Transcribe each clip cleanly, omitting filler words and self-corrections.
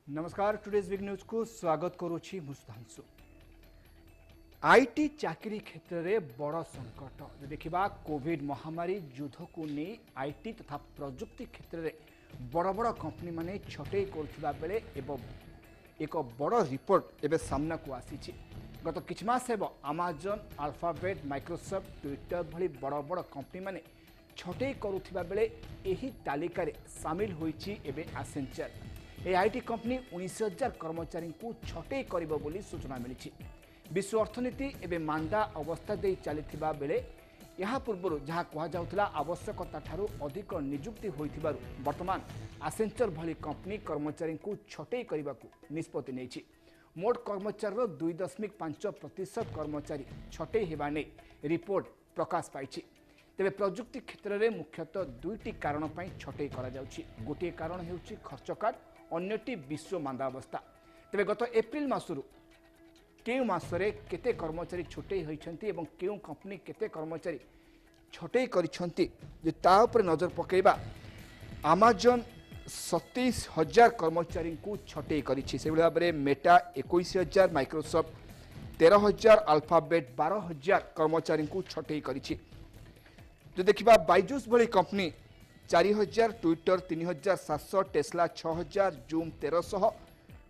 नमस्कार today's big news को स्वागत करुछि मुस्तांशु। आईटी चाकरी क्षेत्र में बड़ संकट देखा कोविड महामारी युद्ध को नहीं आईटी तथा प्रजुक्ति क्षेत्र में बड़ बड़ कंपनी माने छटई करुवा बेले एक बड़ रिपोर्ट एवं सामना को आसी। गत किछ मास हेब अमेजन अल्फाबेट माइक्रोसॉफ्ट ट्विटर भली बड़ बड़ कंपनी माने छटई करुवा बेले एही तालिकार सामिल होईछि एबे एसेंचर। ए आईटी कंपनी 19,000 कर्मचारी को छटई करिबो बोली सूचना मिली। विश्व अर्थनीति एवं मांदा अवस्था दे चलता बेले यह पूर्व जहाँ कहुला आवश्यकता ठारू अधिक निजुक्ति होइथिबारु वर्तमान एसेंचर भली कंपनी कर्मचारी को छटई करने को निष्पत्ति नहीं। मोट कर्मचारी 2.5% कर्मचारी छटई हेबा नै रिपोर्ट प्रकाश पाई। तेबे प्रजुक्ति क्षेत्र में मुख्यतः दुईटी कारण छटई करा जाउछि। गोटे कारण हेउछि खर्च काट, अन्यटी विश्व मांदावस्था। तेबे गत एप्रिल मासरू केउ मासरे केते कर्मचारी छटई होइछन्ति एवं केउ कंपनी केते कर्मचारी छटई करिछन्ति जे ता ऊपर नजर पकेबा। अमेजन 27,000 कर्मचारी को छटई करिछि। से भाव में मेटा 21,000, माइक्रोसॉफ्ट 13,000, अल्फाबेट 12,000 कर्मचारी को छटई करिछि। जो देखिबा बाइजूस भली company 4,000, Twitter 3,700, Tesla 6,000, zoom 1,300,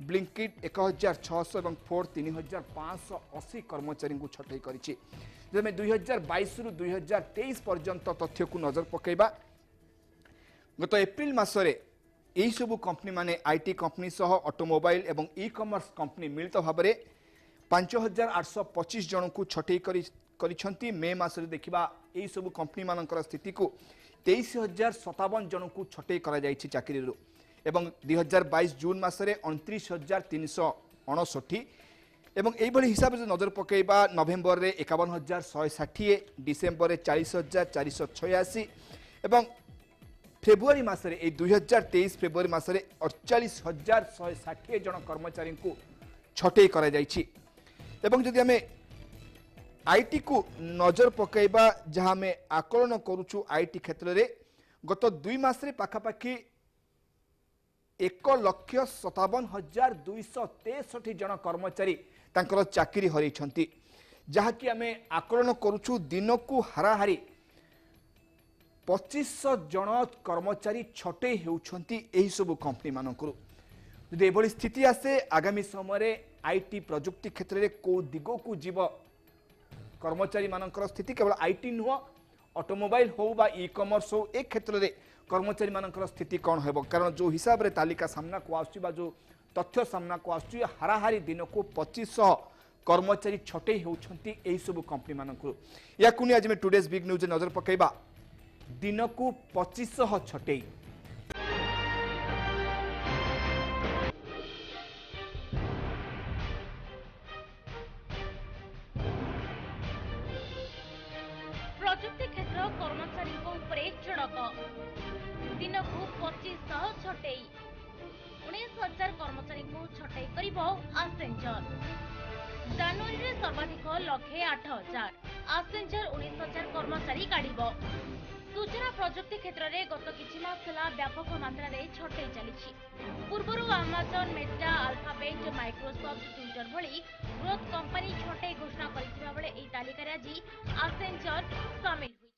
Blinkit 1,600 और फोर्ड 3,580 कर्मचारी को छटई करिछि। जमे 2022 रु 2023 पर्यंत तथ्य को नजर पकेबा। गत एप्रिल मासरे एही सबु कंपनी माने आईटी कंपनी सह ऑटोमोबाइल एवं ई कॉमर्स कंपनी मिलित भाव में 5,825 जन को छटई करिछन्ति। मे मासरे देखिबा एही सबु कंपनी मानकर स्थिति को 23,057 जन को छटई करा जायछि चाकरी रो एवं 2022 जून मासरे 29,359 एवं एही भली हिसाब से नजर पकेबा नवेम्बर रे 51,160, डिसेम्बर रे 40,486 एवं फेब्रुआरी मासरे 2023 फेब्रुआरी मासरे 48,160 जन कर्मचारी को छटई करा जायछि। एवं जदि हमें आईटी को नजर पकेबा जहाँ में आकलन करुछु आईटी क्षेत्र में गत 2 मास पाखापाखि 1,57,263 जन कर्मचारी तांकर चाकरी हरैछन्ति। जहाँकि आम आकलन करुछु दिन को हाराहारी 2500 जन कर्मचारी छटई होउछन्ति एही सबु कंपनी मानकरू। यदि एभली स्थिति आसे आगामी समय आईटी प्रजुक्ति क्षेत्र में को दिगो को जीव कर्मचारी मानकर स्थिति केवल आईटी नुह ऑटोमोबाइल हो बा ई कॉमर्स हो एक क्षेत्र में कर्मचारी मानकर स्थिति कौन हेबो। कारण जो हिसाब रे तालिका सामना को आसुची बा जो तथ्य सामना को आसुची हाराहारी दिन को 2500 कर्मचारी छटई होउछन्ति एही सब कंपनी मानकर। या कुनी आज में टुडेज बिग न्यूज नजर पकेबा दिन को 2500 छटई। प्रजुक्ति क्षेत्र कर्मचारी चढ़क दिन को 2500 छटई 19,000 कर्मचारी को छटई करिब एसेंचर। जनवरी रे सर्वाधिक 1,08,000 एसेंचर 19,000 कर्मचारी काढ़। सूचना प्रजुक्ति क्षेत्र में गत किछि मास हला व्यापक मात्रा रे छटई चलिछि। पूर्वरु Amazon, Meta, Alphabet, Microsoft, Twitter भली ग्रोथ कंपनी छटई घोषणा करिथिबा बेले एही तालिका रे आज एसेंचर शामिल होइछि।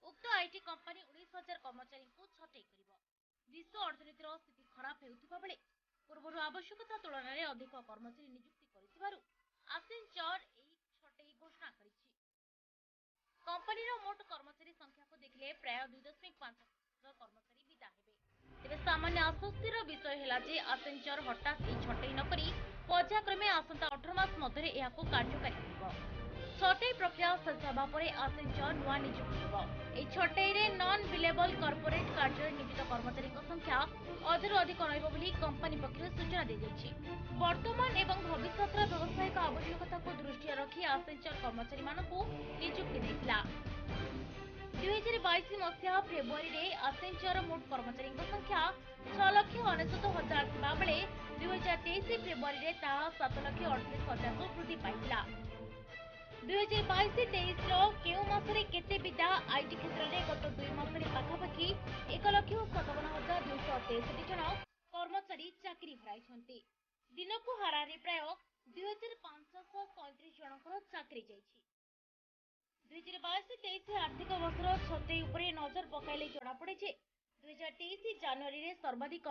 उक्त आईटी कंपनी 19,000 कर्मचारी को छटई करिब। विश्व अर्थनीतिर स्थिति खराब हेउथिबा बेले पूर्वरु आवश्यकता तुलन में अधिक कर्मचारी नियुक्ति करिथिबारु एसेंचर एही छटई घोषणा करिछि। कंपनी मोट कर्मचारी संख्या को देखले प्राय 2.5% कर्मचारी विदा हेबे। तेबे सामान्य आश्वस्तिर विषय हैला जे एसेंचर हठात एही छटई न करी पर्यायक्रमे आसंता 18 मास मध्य एहाको कार्यकारी करिब। छटई प्रक्रिया शेष होगा पर एसेंचर नुआ नियुक्ति हेबो। एही छटई रे नॉन बिलेबल कॉर्पोरेट कार्य नियोजित कर्मचारी संख्या अधिक अधिक रहिबो बोली कंपनी पक्षरु सूचना दै दैछि। वर्तमान एवं भविष्यतर व्यवसायिक आवश्यकता को दृष्टि रखी एसेंचर कर्मचारी मानकु नियुक्ति दैथिला। 2022 मसीहा फेब्रुआरी रे एसेंचर मोट कर्मचारी संख्या 6,99,000 थिबा बेले 2023 फेब्रुआरी रे ताहा 7,38,000 को वृद्धि पाइथिला। 2022-23 केउ मासरे केते विदा आईटी क्षेत्र में गत 2 मासरे पाखापाखि 1,57,263 जन कर्मचारी चाकरी हराइछन्ति। दिनको हाराहारी प्राय 2537 जनकर चाकरी जाइछि। 2022-23 आर्थिक वर्षर छटई उपरे नजर पकाइले जଣା पड़े जे 2023 जनवरी रे सर्वाधिक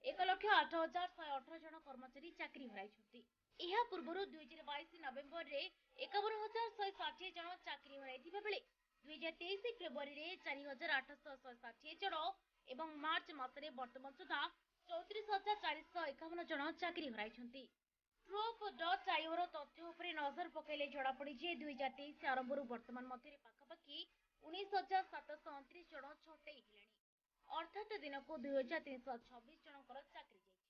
1,08,118 जन कर्मचारी चाकरी हराइछन्ति। एहा पूर्वरु 2022 नवेम्बर रे 51,160 जन चाकरी हराइथिबा बेले 2023 फेब्रुआरी रे 4,860 जन एवं मार्च मासरे वर्तमान सुधा 34,451 जन चाकरी हराइछन्ति। Trop.io तथ्य उपरे नजर पकाइले जଣା पड़ी जे 2023 आरंभରୁ वर्तमान मध्य पाखापाखि 19,729 जन छटई हेलाणी। अर्थात दिनकू 2,326 जनकर चाकरी जाइछि।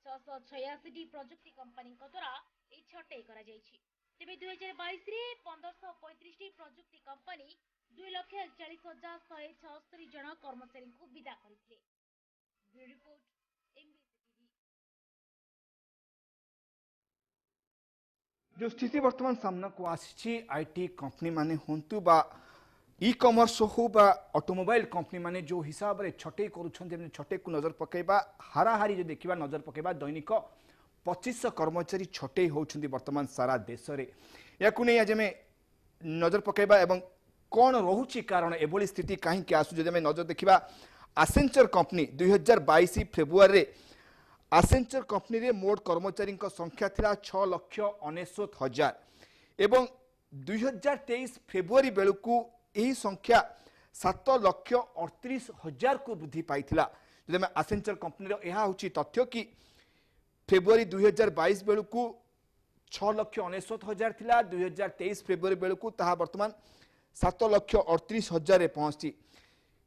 686 प्रजुक्ति कंपनी द्वारा ए छटई करा जाइछि। तेबे 2022 रे 1535 प्रजुक्ति कंपनी 2,41,176 जन कर्मचारी को विदा करथिले। Bureau report MBCTv। जो स्थिति वर्तमान सामना को आसी आईटी कंपनी माने होंतु बा ई कॉमर्स हो बा ऑटोमोबाइल कंपनी माने जो हिसाब रे छटई करूछन छटई को नजर पकेबा हाराहारी जो देखिबा नजर पकेबा दैनिक 2500 कर्मचारी छटई होउछन्ती वर्तमान सारा देश रे। याकु नै आज में नजर पकेबा एवं कौन रहुछि कारण एभली स्थिति काहे के आसु जदि में नजर देखिबा एसेंचर कंपनी 2022 फेब्रुआरी रे एसेंचर कंपनी रे मोट कर्मचारी संख्या थिला 6,99,000 एवं 2023 फेब्रुआरी बेलू यही संख्या 7,38,000 को वृद्धि पाइथिला। जदि में एसेंचर कंपनी रो यह होछि तथ्य कि फेब्रुआरी 2022 बेलू 6,99,000 थिला 2023 फेब्रुआरी बेलू ताहा वर्तमान 7,38,000 रे पहुंची।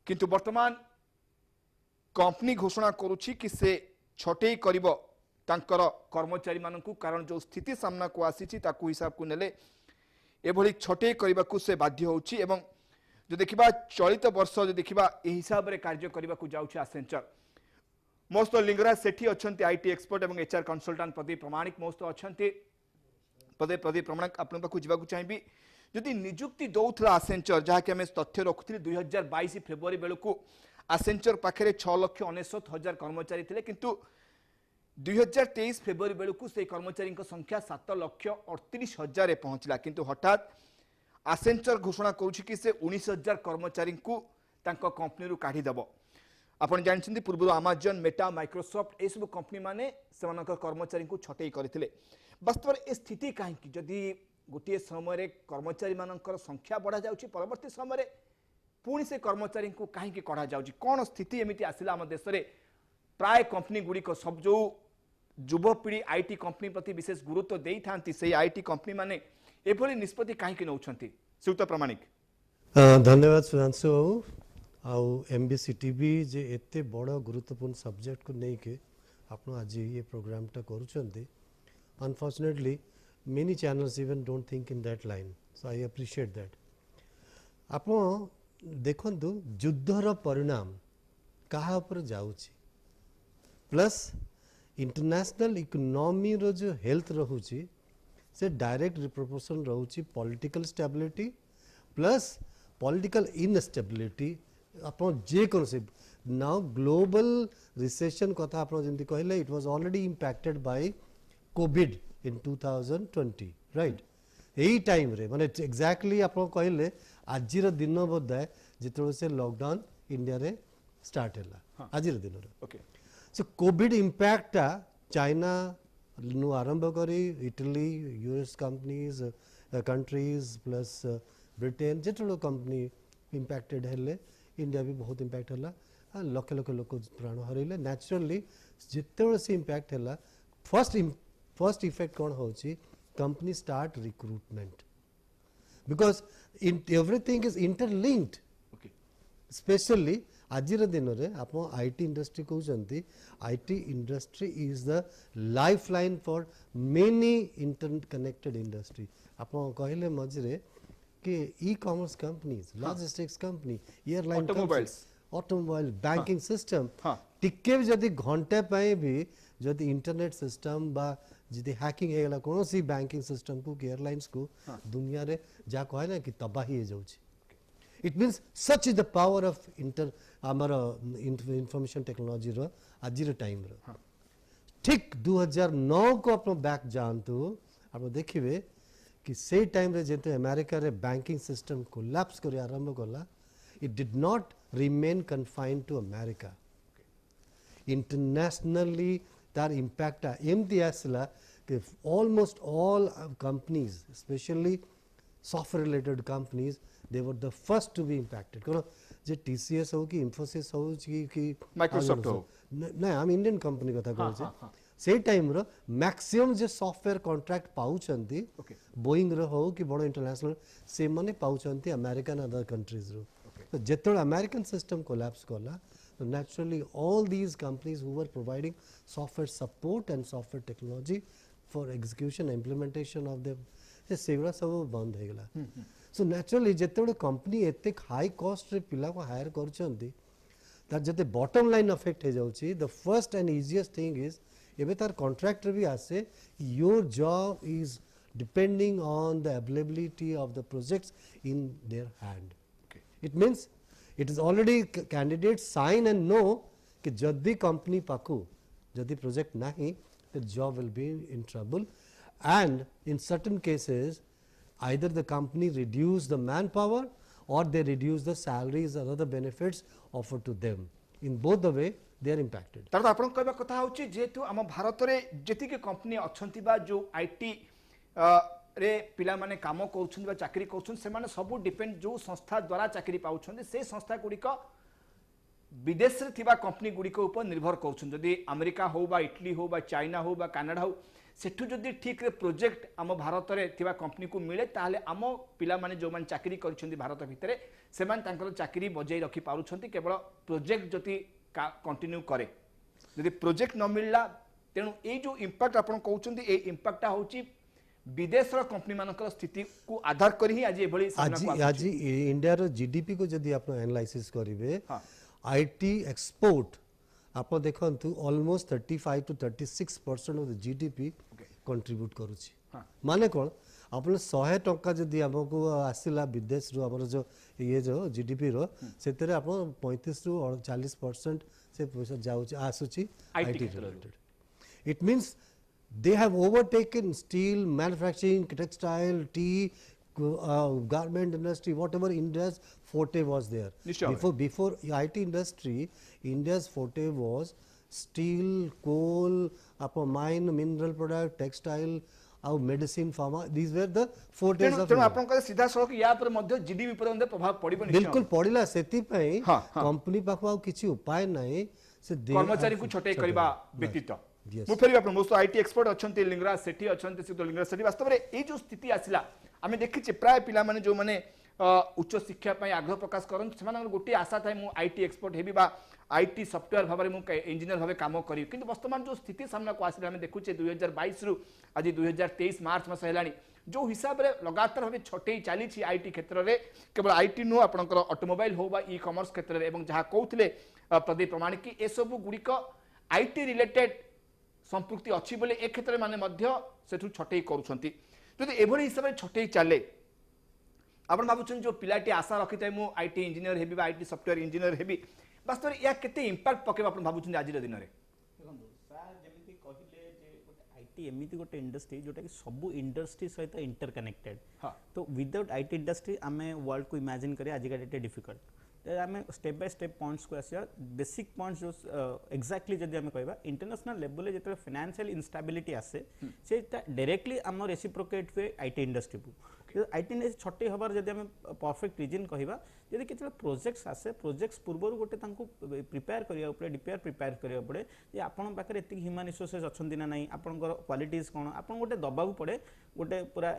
किंतु वर्तमान कंपनी घोषणा करुछि कि से छटई करिबो तांकर कर्मचारी मानकू कारण जो स्थिति सामना को आसीछि ताकू हिसाब को नेले एभली छटई करबाकू से बाध्य होछि। एवं जो देखिबा चलित वर्ष जो देखिबा ए हिसाब रे कार्य करबाकू जाउछि एसेंचर। मोस्त लिंगराज सेठी अछंती आईटी एक्सपर्ट एवं एचआर कंसल्टेंट प्रदीप प्रमाणिक मोस्त अछंती प्रदीप प्रमाणिक आपन पाखु जिबाकू चाहिबी जदि नियुक्ति दौथला एसेंचर जहा कि हम तथ्य रखुथिले 2022 फेब्रुआरी बेलू एसेंचर पाखरे 6,99,000 कर्मचारी थिले किंतु 2023 फेब्रुआरी बेलू से कर्मचारी संख्या 7,38,000 रे पहुंचला। किंतु हठात एसेंचर घोषणा करुछि कि से 19,000 कर्मचारी को तांको कंपनी रु काढी देबो। आपण जानछन्ती पूर्व अमेजन मेटा माइक्रोसॉफ्ट ए सब कंपनी माने सेमानक कर्मचारी को छटई करथिले। वास्तव ए स्थिति काहे कि जदि गोटे समय रे कर्मचारी मानकर संख्या बढ़ा जाउछि परवर्ती समय रे पुणी से कर्मचारी को काहे कि कढा जाउछि कोन स्थिति एमिति आसिला हम देश रे प्राय कंपनी गुडी को सब जो युवपीढ़ी आईटी कंपनी प्रति विशेष गुरुत्व देई थांती से आईटी कंपनी माने एभली निष्पत्ति काहे कि नउछन्ती श्रीयुक्त प्रमाणिक। धन्यवाद सुधांशु बाबू आउ MBCTv जे एते बड़ गुरुत्वपूर्ण सब्जेक्ट को नहीं के आप आज ये प्रोग्राम टा करूछन्ती। Unfortunately many channels even don't think in that line so I appreciate that. आप देखंतु युद्धर परिणाम कहा ऊपर जाउछि प्लस इंटरनेशनल इकोनॉमी रो जो हेल्थ रहुछि से डायरेक्ट रिप्रोपोर्शन रहुछि political stability plus political instability अपन जे कोन से नाउ ग्लोबल रिसेशन कथा अपन जंती कहले it was already impacted by Covid in 2020 right. यही टाइम रे माने एग्जैक्टली आप कहले आजिर दिन बोधाय जिते से लॉकडाउन इंडिया रे स्टार्ट है आजिर दिन रे okay so Covid impact China नु आरंभ करी Italy US companies countries plus Britain जिते कंपनी इंपैक्टेड हेले इंडिया भी बहुत इंपैक्ट है लक्ष लक्ष लोक प्राण हरइले नेचुरली जिते से इंपैक्ट है फर्स्ट इफेक्ट कौन होची company start recruitment because everything is interlinked specially आजिर दिन में आप आईटी इंडस्ट्री कहते IT industry is the life line for many interconnected industry आप कहले मझे कि e commerce companies logistics company airline automobile banking system टिके भी जदि घंटे पे भी जदि इंटरनेट सिस्टम बा जदि हैकिंग हेगला कौन सी बैंकिंग सिस्टम को एयरलाइंस को दुनिया रे जा कहे ना कि तबाही हो जाउछि। It means such is the power of inter आमर इंफॉर्मेशन टेक्नोलॉजी रो आजिर टाइम रो ठीक 2009 को आप बैक जानतु आप देखिए कि से टाइम रे जेते अमेरिका रे बैंकिंग सिस्टम कोलैप्स कर आरंभ कला it did not remain confined to America internationally तार इम्पैक्ट एमती आसला कि almost all companies specially software related companies they were the first to be impacted कौन जे टीसीएस हो कि इंफोसिस हो कि माइक्रोसॉफ्ट हो ना हम इंडियन कंपनी कथा कहूँ से टाइम रो मैक्सिमम जे सॉफ्टवेयर कॉन्ट्रैक्ट पाउछंती बोइंग रो हो कि बड़ इंटरनेशनल से माने पाउछंती अमेरिकन अदर कंट्रीज रो तो जेतोल अमेरिकन सिस्टम कोलैप्स कला तो naturally all these companies who were providing software support and software technology for execution implementation of them सेगुड़ा सब बंद हो गला सो naturally जेते कंपनी एते हाई कॉस्ट रे पिला को हायर करछंती तार जते बॉटम लाइन अफेक्ट हो जाउची the first and easiest thing is एबे तार कॉन्ट्रैक्ट भी आसे your job is depending on the availability of the projects in their hand it means it is already candidate sign and know कि जदि company पाखु जदि project नहीं the job will be in trouble and in certain cases either the company reduce the manpower or they reduce the salaries or other benefits offered to them in both the way they are impacted तार आपण कहबा कथा होची जेतु हम भारत रे जेति के company अछंती बा जो आईटी रे पिला माने काम करूछन बा चाकरी करूछन से माने सब डिपेंड जो संस्था द्वारा चाकरी पाउछन से संस्था गुडी को विदेश रे थिबा कंपनी गुडी को ऊपर निर्भर करूछन जदी अमेरिका हो बा इटली हो बा चाइना हो बा कनाडा हो सेठु जदी ठीक रे प्रोजेक्ट आम भारत रे थिबा कंपनी को मिले ताले आम पिला माने जो मान चाकरी करिसंती भारत भितरे से मान तांकर चाकरी बजाई रखी पारुछंती केवल प्रोजेक्ट जति कंटिन्यू करे जदी प्रोजेक्ट न मिलला तेनु ए जो इंपैक्ट आपण कहउछंती ए इंपैक्टटा होची विदेश रो कंपनी मानकर स्थिति को आधार करी ही आज एभली सामना को आज इंडिया रो जीडीपी को जदी आपण एनालिसिस करिवे आईटी एक्सपोर्ट आप देखु almost 35 to 36% of the GDP contribute करुछि माने कोन आपन 100 टंका जदी हमको आसिला विदेश रो हमर जो ये जो जीडीपी रो सेतरे आपन 35 to 40% से पैसा जाउछि आसुछि IT related it means they have overtaken steel manufacturing textile tea garment industry whatever India's forte was there before IT industry India's forte was steel coal upper mine mineral product textile और medicine pharma these were the fortes of तेनु आपन का सीधा सड़क या पर मध्य GDP पर अंदर प्रभाव पड़िबो निश्चय बिल्कुल पड़िला सेति पई कंपनी पाखवा किछि उपाय नाही से कर्मचारी को छोटे करबा व्यतीत मु फेरि आपन most IT expert अछंती Lingaraj Sethi अछंती सिद्धो लिंगराज सेठी वास्तव रे ए जो स्थिति आसिला आमे देखिचे प्राय पिला माने जो माने उच्च शिक्षा पई आग्रह प्रकाश करन सेमान गोटी आशा थाय मु आईटी एक्सपर्ट हेबी बा आईटी सॉफ्टवेयर भाबरे मु इंजीनियर भाबे काम करी किंतु वर्तमान जो स्थिति सामना को आसिला आमे देखुचे 2022 रु आज 2023 मार्च मास हेलानी जो हिसाब रे लगातार भाबे छटेई चाली छी आईटी क्षेत्र रे केवल आईटी नो आपनकर ऑटोमोबाइल हो बा ई कॉमर्स क्षेत्र रे एवं जहा कहउथिले प्रदीप प्रमाणिक की ए सब गुडी को आईटी रिलेटेड संपृक्ति अच्छी बोले ए क्षेत्र माने मध्य सेठु छटेई करूछंती जदि एभली हिसाब रे छटेई चाले आपण भाबुछन जो पिलाटी आशा रखिताय मु आईटी इंजीनियर हेबी बा आईटी सॉफ्टवेयर इंजीनियर हेबी वास्तव या केते इंपैक्ट पकेबा आपण भाबुछन आज दिन रे देखो सर जेमिति कहिले जे गोटे आईटी एमिति गोटे इंडस्ट्री जोटा कि सब इंडस्ट्री सहित इंटर कनेक्टेड तो विदाउट आईटी इंडस्ट्री आमे वर्ल्ड को इमेजिन करी आज का डेट डिफिकल्ट आम स्टेप बाय स्टेप पॉइंट्स को आसिया बेसिक पॉइंट्स जो एक्जाक्टली जदि आम कहबा इंटरनेशनल लेवल जे फाइनेंशियल इनस्टेबिलिटी आसे से डायरेक्टली आम रेसिप्रोकेट हुए आईटी इंडस्ट्री को आईटी इंडस्ट्री छटे हबार जदि आम परफेक्ट रीजन कहबा जदि किछ प्रोजेक्ट्स आसे प्रोजेक्ट्स पूर्व गोटे तांको प्रिपेयर करिया पड़े प्रिपेयर करिया पड़े जे आपन पाखरे एति ह्यूमन रिसोर्सेस अछंती ना नाही आपनकर क्वालिटीज कोन आपन गोटे दबाउ पड़े गोटे पूरा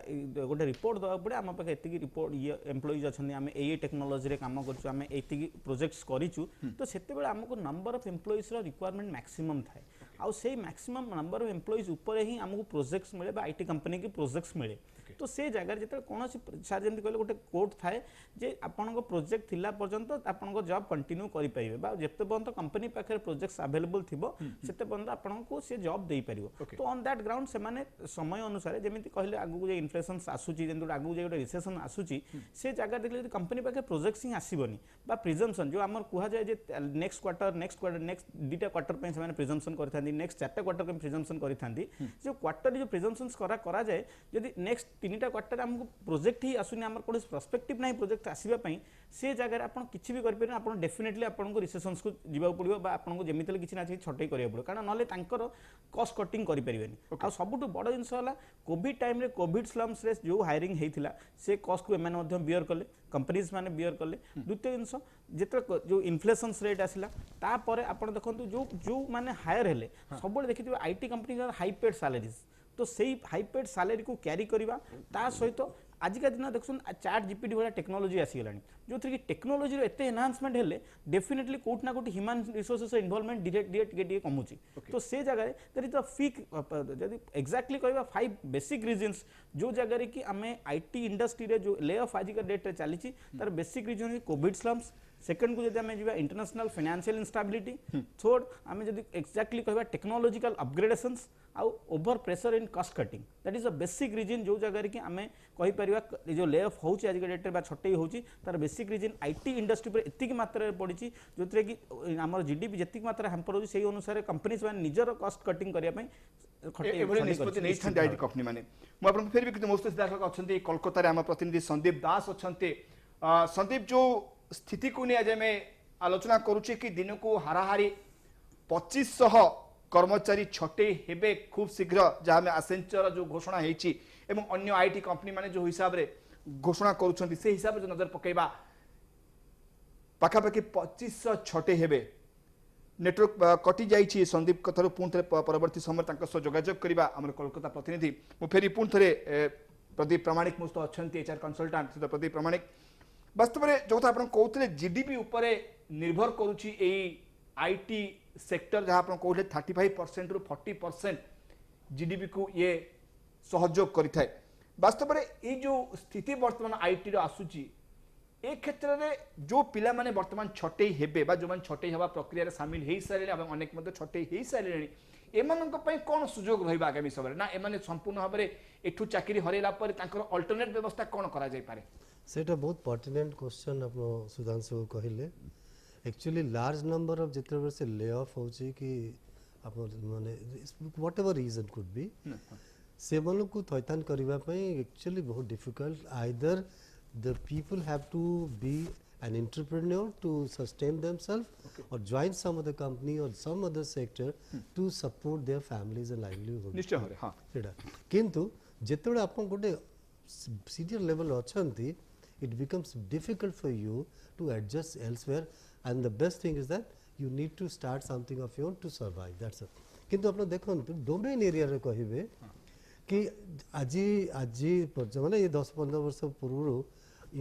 गोटे रिपोर्ट दबा पड़े आम पाखे एति रिपोर्ट ये एम्प्लॉइज अछंती आम एई टेक्नोलॉजी रे काम करछु आम एति प्रोजेक्ट्स करिछु तो सेते बेले हमको नंबर ऑफ एम्प्लॉइज रो रिक्वायरमेंट मैक्सिमम थाए आउ से मैक्सिमम नंबर ऑफ एम्प्लॉइज ऊपर ही हमको प्रोजेक्ट्स मिले बा आईटी कंपनी के प्रोजेक्ट्स मिले तो से जगह जिते कौन सार जमी कहले गोटे कोर्ट थाए जे आपण प्रोजेक्ट थिला पर्यंत आपण जॉब कंटिन्यू करि परिबे बा जेते पर्यंत कंपनी पाखे प्रोजेक्ट्स अवेलेबल थिबो सेते पर्यंत आपण को से जॉब देई परिबो तो ऑन दैट ग्राउंड से माने समय अनुसार जेमिति कहले आगु जे इन्फ्लेशन आसुची जेंतु आगु जे गोटे रिसेशन आसुची से जगह देखले कंपनी पाखे प्रोजेक्ट्स ही आसीबनी बा प्रिजम्पशन जो हमर कुहा जाय जे नेक्स्ट क्वार्टर नेक्स्ट दीटा क्वार्टर पे से प्रिजम्पशन करथांदी नेक्स्ट चारटा क्वार्टर पे प्रिजम्पशन करथांदी जो क्वार्टर जो प्रिजम्पशंस करा जाय यदि नेक्स्ट तीनटा क्वार्टर हमको प्रोजेक्ट ही आसुनी हमर कोन पर्सपेक्टिव नाही प्रोजेक्ट आसीबा पई से जगह आपण किछि भी कर परबे आपण डेफिनेटली आपण को रिसेशंस को जीवा पड़िबो बा आपण को जेमितले किछि ना छटई करिया पड़ो कारण नले तांकर कॉस्ट कटिंग करि परिबेनी आ सबटु बड़ जिंस होला कोविड टाइम रे कोविड स्लम्स रे जो हायरिंग हेतिला से कॉस्ट को एमन मध्य बियर कले कंपनीज माने बियर कले द्वितीय जिंस जेते जो इन्फ्लेशन रेट आसिला ता परे आपण देखंतु जो माने हायर हेले सबले देखिथिबे IT company high paid salaries तो सेही हाई पेड सैलरी को कैरी करबा ता सहित आजिका दिन देखुन चैट जीपीटी भाया टेक्नोलोजी आसीगलानी जो थी टेक्नोलोजी एते एनहांसमेंट हेले डेफिनेटली कोट ना कोट ह्यूमन रिसोर्सेस इन्वॉल्वमेंट डायरेक्ट कमुची तो से जगह देयर इज अ फिक जदी एक्जेक्टली कहबा 5 बेसिक रीजंस जो जगह कि आमे आईटी इंडस्ट्री रे जो ले ऑफ आजिका डेट रे चली तार basic reason COVID slums second को जब आम जा इंटरनेशनल फाइनेंशियल इंस्टेबिलिटी थर्ड आम जब एक्जाक्टली कहबा टेक्नोलॉजिकल अपग्रेडेशंस आउ over pressure in cost cutting that is a basic reason जो जगह कि आम कहि परिबा जो ले ऑफ होची आज डेट रे बा छटई होची तार बेसिक रीजन आईटी इंडस्ट्री पर एतिक मात्रा रे पड़ी जोथरे कि हमर जीडीपी जेतिक मात्रा हैम्पर होची सेही अनुसार कंपनीज मान निजर कॉस्ट कटिंग करिया पई एभली निष्पत्ति नहीं थांते आईटी कंपनी माने मु आपन फेर भी मोस्ट दर्शक अछंती कोलकाता रे हम प्रतिनिधि संदीप दास अछंती संदीप जो स्थिति को नहीं आज मैं आलोचना करुचे कि दिन को हाराहारी 2500 कर्मचारी छटे हेबे खूब शीघ्र जहाँ में आसेंचर जो घोषणा होती अन्य आईटी कंपनी माने जो हिसाब रे घोषणा करुछंती से हिसाब रे जो नजर पकेबा पाखापाखि 2500 छटे हेबे नेटवर्क कटि जाइछि संदीप कथार पुणि परवर्ती समय तांका सह जोगाजोग करबा हमर कोलकाता प्रतिनिधि मु फेरी पुणि थरे प्रदीप प्रामाणिक मुस्त अछंती एचआर कंसल्टेंट प्रदीप प्रामाणिक वास्तव में जो आप कहते जीडीपी उपर निर्भर करुच्ची आईटी सेक्टर जहाँ आप कहते 35% रु 40% जीडीपी को ये सहयोग करें वास्तव में ये जो स्थिति वर्तमान आईटी आसूची ए क्षेत्र में जो पिला माने वर्तमान छटई हेबे बा जो माने छटई हवा प्रक्रिया रे शामिल हेई सारे और अनेक मध्य छटई हेई सारे एमानक पई कोन सुजोग रहिबा आगामी समय ना एमाने संपूर्ण भाव में एठू चाकरी हरेला पर तांकर अल्टरनेट व्यवस्था कोन करा जाय पारे सेटा बहुत पर्टिनेंट क्वेश्चन आप सुधांशु कहले एक्चुअली लार्ज नंबर ऑफ जिते से ले ऑफ होची कि आप माने whatever reason could be से मन को थैतान करबा पई एक्चुअली बहुत difficult either the people have to be an entrepreneur to sustain themselves or join some other company or some other sector to support their families and livelihood निश्चय होरे हां सेटा किंतु जेतबे आपन गोटे सीनियर लेवल अछंती it becomes difficult for you to adjust elsewhere and the best thing is that you need to start something of your own to survive that's it किंतु आपन देखन डोमेन एरिया रे कहिबे कि आजी माने ये 10-15 वर्ष पूर्व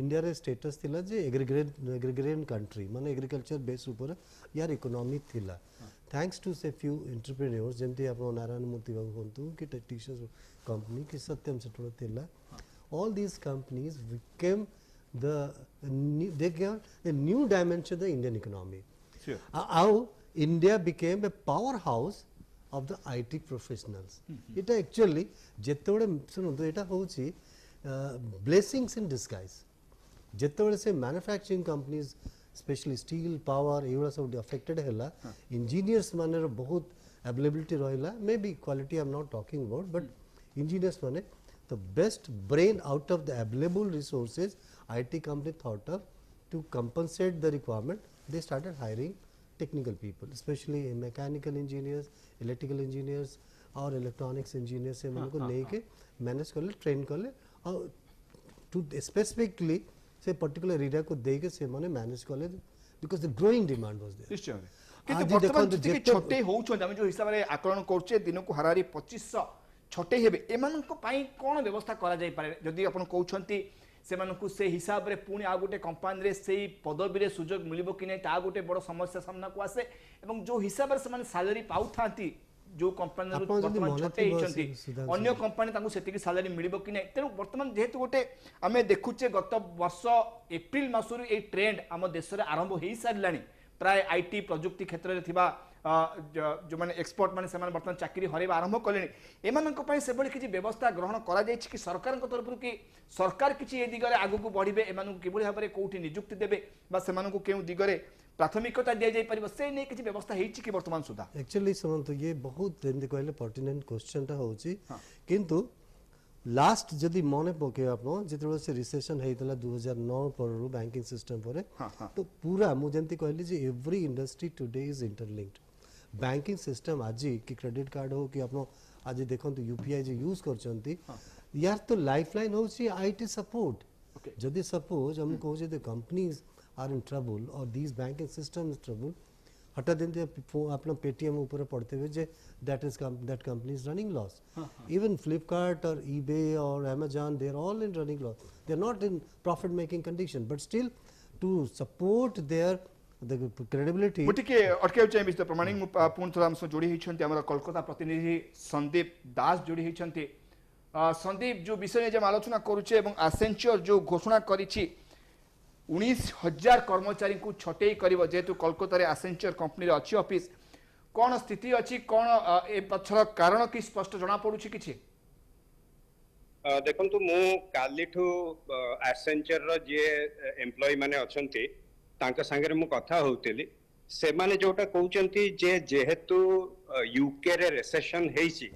इंडिया रे स्टेटस थिला जे एग्रीगेरियन कंट्री माने एग्रीकल्चर बेस ऊपर यार इकोनॉमी थिला थैंक्स टू से फ्यू एंटरप्रेन्योर्स जेंती आप नारायण मूर्ति बाबू कोंतु कि टीचर्स कंपनी कि सत्यम सेटो थिला all these companies became they gave a new dimension to the Indian economy. Sure. How India became a powerhouse of the IT professionals. It actually जेतोड़े सुनो तो एटा होची blessings in disguise. जेतोड़े से manufacturing companies especially steel power एवरा सब affected हैला engineers माने बहुत availability रहिला maybe quality I am not talking about but engineers माने the best brain out of the available resources IT company thought of to compensate the requirement they started hiring technical people especially mechanical engineers electrical engineers और electronics engineers से मन को लेके manage कर ले train कर ले और to specifically से पर्टिकुलर एरिया को देके से माने मैनेज कर ले because the growing demand was there. निश्चय किंतु वर्तमान जति छोटे होउछ हम जो हिसाब रे आकलन करछे दिन को हरारी 2500 छोटे हेबे एमान को पाई कोन व्यवस्था करा जाय पारे जदि अपन कहउछंती से मानकु से हिसाब रे पुणी आ गोटे कंपनी रे सेही पदवी रे सुजोग मिलिबो कि नै ता गोटे बड़ समस्या सामना को आसे एवं जो हिसाब रे से माने सैलरी पाउ थांती जो कंपनी ଆପଣ ଯଦି वर्तमान ମନେ छटे ଥିବ होइछंती ସୁଧାଂଶୁ अन्य कंपनी तांको सेतिकी सैलरी मिलिबो कि नै तेनु वर्तमान जेहेतु गोटे आमे देखुचे गत वर्ष एप्रिल मासरु ए ट्रेंड आम देश रे आरंभ हेई सारलानी प्राय आईटी प्रजुक्ति क्षेत्र रे थिबा जो माने एक्सपर्ट माने सेमान वर्तमान चाकरी हरेबा आरंभ कलेनी एमानक पय से बळी किछि व्यवस्था ग्रहण करा जायछि कि सरकार तरफ कि सरकार किछि ए दिगरे आगु को बढ़िबे एमानक किबळी भाबरे कोठी नियुक्ति देबे बा सेमानक केउ दिगरे प्राथमिकता दिया जाय परिबो से नै किछि व्यवस्था हेछि कि वर्तमान सुधा एक्चुअली समंत ये बहुत जेंति कहले पर्टिनेंट क्वेश्चन टा होछि किंतु लास्ट जदि मने पके आपण जेतरो से रिसेशन हेतला 2009 पर बैंकिंग सिस्टम पर तो पूरा मु जेंति कहली जे every industry today is interlinked banking system आज कि क्रेडिट कार्ड हो कि आपण आज देखंतु यूपीआई जे यूज करचंती यार तो लाइफलाइन होछि आईटी सपोर्ट जदि सपोज हम कहू जे कंपनीज आर इन ट्रबल और these banking system is trouble हटा देते अपना पेटीएम ऊपर पढ़ते हुए जे that company is running loss even Flipkart और ईबे और Amazon they are all in running loss they are not in profit making condition but still to support their the credibility मुटिके अटके चाहिए मिस्टर प्रमाणिक पुन थोड़ा हमसे जोड़ी होइछंती हमर कोलकाता प्रतिनिधि संदीप दास जोड़ी होइछंती संदीप जो विषय जे आलोचना करूचे एवं एसेंचर जो घोषणा करिछि 19,000 कर्मचारी को छटई करिवो जेतु कोलकाता रे एसेंचर कंपनी रे अछि ऑफिस कोन स्थिति अछि कोन ए पछर कारण कि स्पष्ट जणा पडुछि किछि देखंतु मु कालीठू एसेंचर रो जे एम्प्लॉय माने अछंती तांका संगे मु कथा होउतिली से माने जोटा कहउचंती जे जेहेतु यूके रे रिसेशन हेइछि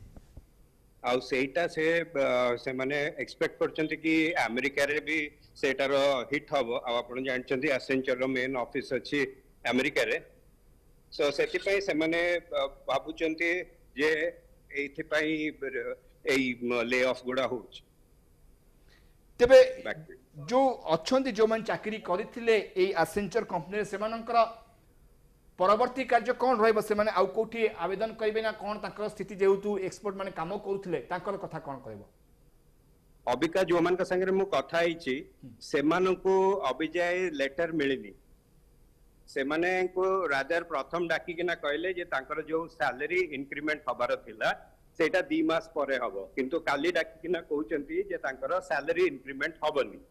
आउ सेटा से माने एक्सपेक्ट करचंती कि अमेरिका रे भी सेटार हिट हम आप जानते एसेंचर रो मेन ऑफिस अच्छी अमेरिका रे सो सेति पई से माने भाबुचंती जे एथि पई ले ऑफ गुडा होछ तबे जो अछंती जो मन चाकरी करिथिले ए एसेंचर कंपनी रे सेमानकर परवर्ती कार्य कोन रहइबो से माने आउ कोठी आवेदन करिवे ना कोन ताकर स्थिति जेउतु एक्सपर्ट माने काम करूथिले ताकर कथा कोन कहबो अबिका जो मान का संगे मु कथा आइछि सेमान को अभिजाय लेटर मिलिनी सेमाने को रादर प्रथम डाकी किना कहले जे तांकर जो सैलरी इंक्रीमेंट हबार थिला सेटा 2 मास परे हबो किंतु काली डाकी किना कहउचंती जे तांकर सैलरी इंक्रीमेंट हबनी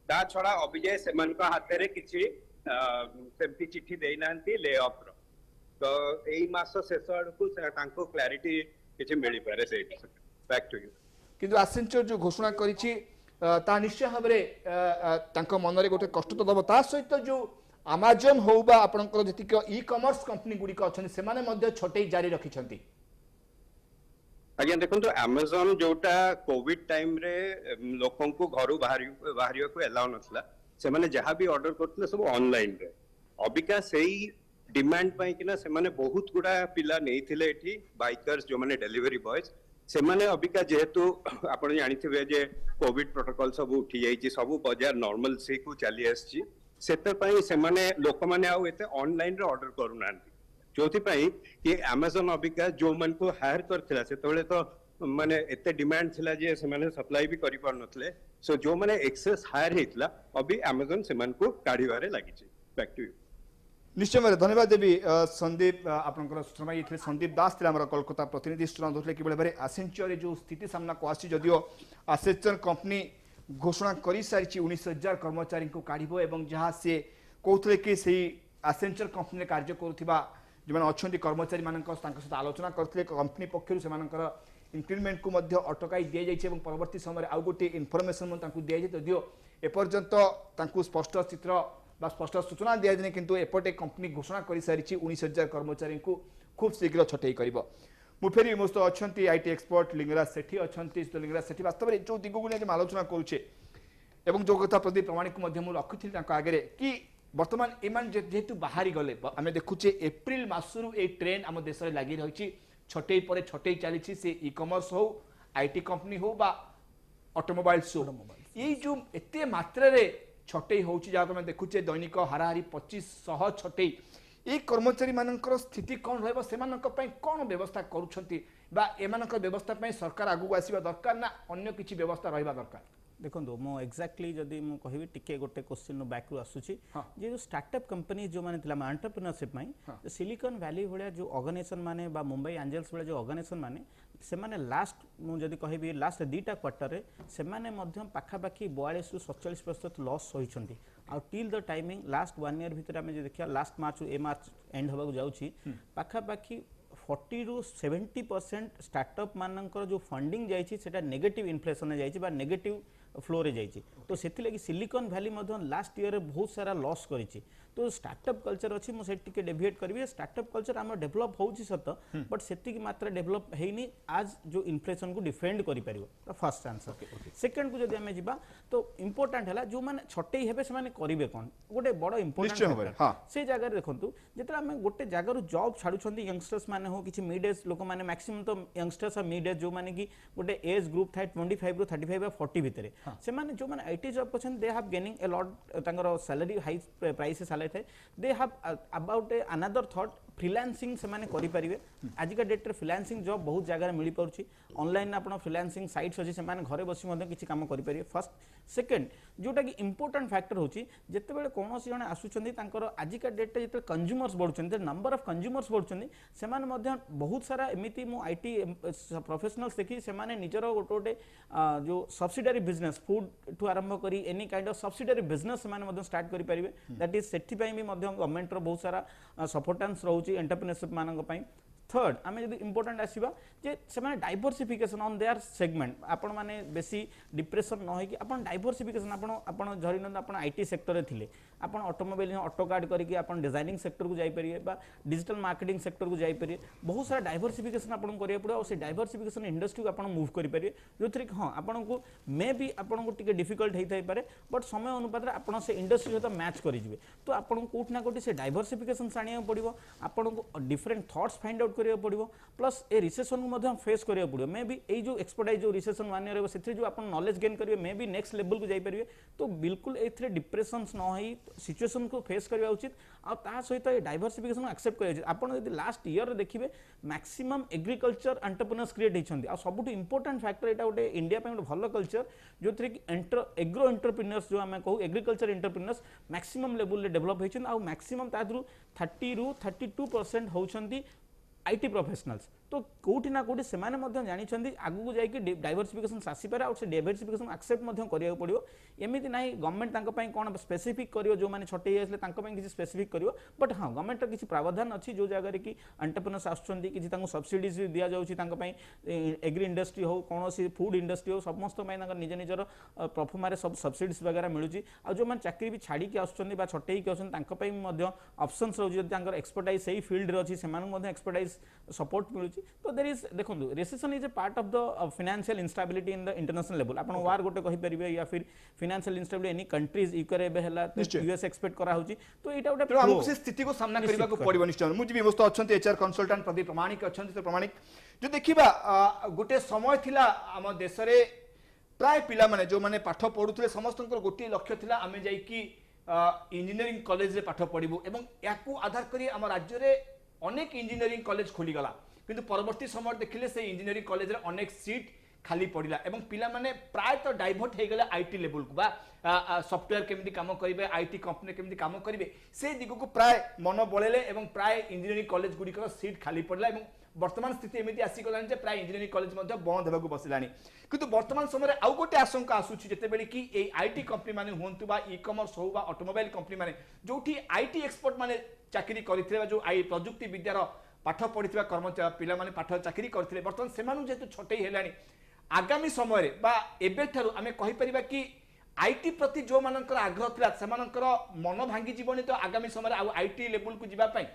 ता छडा अभिजाय सेमान को हाथ रे किछि सेमती चिट्ठी देइनांती ले ऑफ रो तो एई मास शेष अडकु तांको क्लैरिटी किछि मिली पारे सेट बैक टू यू किंतु एसेंचर जो घोषणा करिछि ता निश्चय भाबरे तांको मनरे गोटे कष्ट तो दबो ता सहित जो अमेजन हो बा आपनकर जतिक ई कॉमर्स कंपनी गुडी को अछन से माने मध्ये छोटे जारी रखि छथि आज्ञा देखो तो अमेजन जोटा कोविड टाइम रे लोकन को घर बाहरियो को एलाउ नथला से माने जहां भी ऑर्डर करथले सब ऑनलाइन रे अबिका सेही डिमांड पई किना से माने बहुत गुडा पिला नेइथिले एठी बाइकर्स जो माने डिलीवरी बॉयज से माने अबिका जेहेतु आपण जानिथिबे जे कोविड प्रोटोकॉल सब उठी जाईची सब बाजार नॉर्मल से को चली आसी सेते पई से माने लोक माने आउ एते ऑनलाइन रे ऑर्डर करू नांती जोथि पई कि अमेजन अबिका जो मन को हायर करथिला सेतबेले तो माने एते डिमांड थिला जे से माने सप्लाई भी करि पार नथले सो जो माने एक्सेस हायर हेतला अभी अमेजन से मन को काढिवारे लागिची बैक टू यू निश्चय भाव धन्यवाद देवी संदीप आपनकर सूचना ये संदीप दास थे आम कोलकाता प्रतिनिधि सूचना दूसरे कि भाई एसेंचर जो स्थिति सामना को आसी जदियो एसेंचर कंपनी घोषणा कर सारी 19,000 कर्मचारी को काढ़ एवं जहाँ सी कहते कि सही एसेंचर कंपनी कार्य करुवा जो मैंने अच्छा कर्मचारी मान सहित आलोचना करते कंपनी पक्षर से इंक्रीमेंट को अटकाई दि जाए परवर्त समय आउ गोटे इनफर्मेसन दि जाए जदियो एपर्यंत स्पष्ट चित्र स्पष्ट सूचना दि जाए किंतु एपटे कंपनी घोषणा कर सारी 19,000 कर्मचारी को खूब शीघ्र छटई कर मुफेरी मो तो अच्छा आईटी एक्सपर्ट लिंगराज सेठी अच्छा लिंगराज सेठी वास्तव में जो दिग को आलोचना करुचे जो कथा प्रदीप प्रमाणिक को रखी आगे कि बर्तमान एमान जेहेतु बाहरी गले आम देखुचे एप्रिल मासरू ए ट्रेंड आम देश में लगी रही छटई पर छटई चली से ई कमर्स हो आईटी कंपनी हो बा ऑटोमोबाइल्स हो ये जो एते मात्रा रे छटई होची जहाँ आम देखुचे दैनिक हाराहारी 2500 छटई ये कर्मचारी मानकर स्थिति कौन रहिबो सेमानक पई कौन व्यवस्था करूछंती बा एमानक व्यवस्था पई सरकार आगु आसीबा दरकार ना अन्य किछि व्यवस्था रहिबा दरकार देखो मो एक्जाक्टली जदि मु कहबी टिके गोटे क्वेश्चन बैक रु आसुची हाँ। जे जो स्टार्टअप कंपनी जो माने थिला एंटरप्रेन्योरशिप में सिलिकॉन वैली भलिया जो ऑर्गेनाइजेशन माने बा मुंबई एंजल्स भलिया जो ऑर्गेनाइजेशन माने से माने लास्ट मु जदि कहबी लास्ट दीटा क्वार्टर रे से माने मध्यम पाखा पाखी 42 रु 47% लॉस होइछंती uh till the timing last 1 year भीतर हमें जे देखिया last March A March and होबा जाउची पाखा पाखी 40 रु 70% स्टार्टअप मानकर जो फंडिंग जाइछि सेटा नेगेटिव इन्फ्लेशन जाइछि बा नेगेटिव फ्लो रे जाइछि तो सेति लगी सिलिकॉन वैली मध्य लास्ट ईयर रे बहुत सारा लॉस करिछि तो स्टार्टअप कल्चर अछि मो सेट टिके डेविएट करबी स्टार्टअप कल्चर हम डेवलप होउछि सत बट सेति की मात्रा डेवलप हेइनी आज जो इन्फ्लेशन को डिफेंड करि परिबो फर्स्ट आंसर सेकंड को जदि हमें जिबा तो इंपोर्टेंट हला जो माने छटेई हेबे से माने करिवे कोन गोटे बड़ इंपोर्टेंट हां से जगह रे देखंतु जेतरा हमें गोटे जगह रु जॉब छाडुछंती यंगस्टर्स माने हो किछि मिड एज लोक माने मैक्सिमम तो यंगस्टर्स आ मिड एज जो माने की गोटे एज ग्रुप थाय 25 रु 35 या 40 भितरे से माने जो माने आईटी जॉब करछन they have gaining a lot तांगर सैलरी हाई प्राइस सैलरी थाय they have about another thought freelancing से माने करि परिबे आज का डेट रे फ्रीलांसिंग जॉब बहुत जगह मिली पड़ुछि ऑनलाइन आपण फ्रीलांसिंग साइट्स अछि से माने घरे बसी मध्ये किछि काम करि परिबे फर्स्ट सेकंड जोटा कि इंपोर्टेंट फैक्टर होछि जेते बेले कोनोसी जने आसुछंदी तांकर आज का डेट रे जेते कंज्यूमर्स बढ़ुछंदी नंबर ऑफ कंज्यूमर्स बढ़ुछंदी से माने मध्ये बहुत सारा एमिति मो आईटी प्रोफेशनल्स देखि से माने निजर गोटे जो सब्सिडियरी बिजनेस फूड टू आरंभ करी any kind of subsidiary business से माने मध्ये स्टार्ट करि परिबे दैट इज सेठी पई भी मध्ये गवर्नमेंट रो बहुत सारा सपोर्टेंस रहउछि एंटरप्रेन्योरशिप मानक पई थर्ड आमे जदि इंपोर्टेंट आसीबा जे से माने डाइवर्सिफिकेशन ऑन देयर सेगमेंट आपण माने बेसी डिप्रेशन न होई कि आपण डाइवर्सिफिकेशन आपण झरी न आपण आईटी सेक्टर रे थिले आपण ऑटोमोबाइल ऑटो कार्ड करके आपण डिजाइनिंग सेक्टर को जाई परिए बा डिजिटल मार्केटिंग सेक्टर को जाई परिए बहुत सारा डाइवर्सिफिकेशन आपण करिया पड़ो और से डाइवर्सिफिकेशन इंडस्ट्री को आपण मूव करि परिए जोथि हां आपण को मे बी आपण को टिके डिफिकल्ट हेई थाई पारे बट समय अनुपात रे आपण से इंडस्ट्री सहित मैच करि जिवे तो आपण को कोठ ना कोठी से डाइवर्सिफिकेशन सानिया पड़िबो आपण को डिफरेंट थॉट्स फाइंड आउट करिया पड़िबो प्लस ए रिसेशन को मध्यम फेस करिया पड़िबो मे बी ए जो एक्सपर्टाइज जो रिसेशन माने रे सेथि जो आपण नॉलेज गेन करिवे मे बी नेक्स्ट लेवल को जाई परिवे तो बिल्कुल एथरे डिप्रेशंस न होई सिचुएशन को फेस करबा उचित आ ता सहित ए डाइवर्सिफिकेशन एक्सेप्ट करिया उचित आपण यदि लास्ट ईयर रे देखिबे मैक्सिमम एग्रीकल्चर एंटरप्रेन्योर्स क्रिएट हिचंदी आ सबुठ इंपोर्टेंट फैक्टर एटा गोटे इंडिया पे गोटे भलो कल्चर जोथरे कि एग्रो एंटरप्रेन्योर्स जो हमें कहू एग्रीकल्चर एंटरप्रेन्योर्स मैक्सिमम लेवल रे डेवलप हिचंदी आ मैक्सिमम तादरु 30 रु 32% होउछंती आईटी प्रोफेशनल्स तो कोठी ना कोठी सेमाने मध्य जानिछंदी आगु को जाई कि डाइवर्सिफिकेशन आसी पारे और से डाइवर्सिफिकेशन एक्सेप्ट मध्य करिया पड़ियो एमिति नाही गवर्नमेंट तांको पई कोन स्पेसिफिक करियो जो माने छटे आसले तांको पई किछि स्पेसिफिक करियो बट हां गवर्नमेंट किछि प्रावधान अछि जो जगह रे कि एंटरप्रेन्योर्स आछंदी किछि तांको सब्सिडीज दिया जाउछि तांको पई एग्री इंडस्ट्री हो कोनोसी फूड इंडस्ट्री हो समस्त पई तांको निज निजर परफॉर्मा रे सब सब्सिडीज वगैरह मिलुछि आ जो माने चाकरी भी छाडी के आछंदी बा छटेई के आछन तांको पई मध्य ऑप्शंस रहउछि जदि तांकर एक्सपर्टाइज सही फील्ड रे अछि सेमानु मध्य एक्सपर्टाइज सपोर्ट मिलुछि तो देयर इज देखो recession is a part of the financial instability in the international level आपण वार गोटे कहि परिबे या फिर फाइनेंशियल इंस्टेबिलिटी एनी कंट्रीज इकर एबे हला यूएस एक्सपेक्ट करा होची तो एटा गोटे तो हमको से स्थिति को सामना करबा को पड़िबो निश्चय मुझे भी व्यवस्था अछंती एचआर कंसल्टेंट प्रदीप प्रमाणिक अछंती तो प्रमाणिक जो देखिबा गोटे समय थिला हम देश रे प्राय पिला माने जो माने पाठ पढुथले समस्त गोटे लक्ष्य थिला आमे जाई कि इंजीनियरिंग कॉलेज रे पाठ पढिबो एवं याकू आधार करी हम राज्य रे अनेक इंजीनियरिंग कॉलेज खोली गला किंतु परवर्ती समय देखिले से इंजीनियरिंग कॉलेज रे अनेक सीट खाली पड़िला एवं पिला माने प्राय तो डाइवर्ट हे गले आईटी लेवल को बा सॉफ्टवेयर केमिति काम करिवे आईटी कंपनी केमिति काम करिवे से दिगो को प्राय मन बळेले एवं प्राय इंजीनियरिंग कॉलेज गुडी को सीट खाली पड़ला एवं वर्तमान स्थिति एमिति आसी गलानी जे प्राय इंजीनियरिंग कॉलेज मध्ये बंद हेबाकू बसिलानी किंतु वर्तमान समय आउ गोटे आशंका आसुछि जते बेले कि ए आईटी कंपनी माने होंतु बा ई कॉमर्स हो बा ऑटोमोबाइल कंपनी माने जोठी आईटी एक्सपर्ट माने चाकरी करिथिले जो आई प्रजुक्ति विद्यार पाठ पढ़िथिबा कर्मचारी पिला माने पाठ चाकरी करथिले वर्तमान सेमानु जेतु छटेई हेलानी आगामी समय रे बा एबे थारु आमे कहि परिबा कि आईटी प्रति जो मानकर आग्रह थिला सेमानकर मन भांगी जीवनी तो आगामी समय रे आईटी लेवल को जिबा पई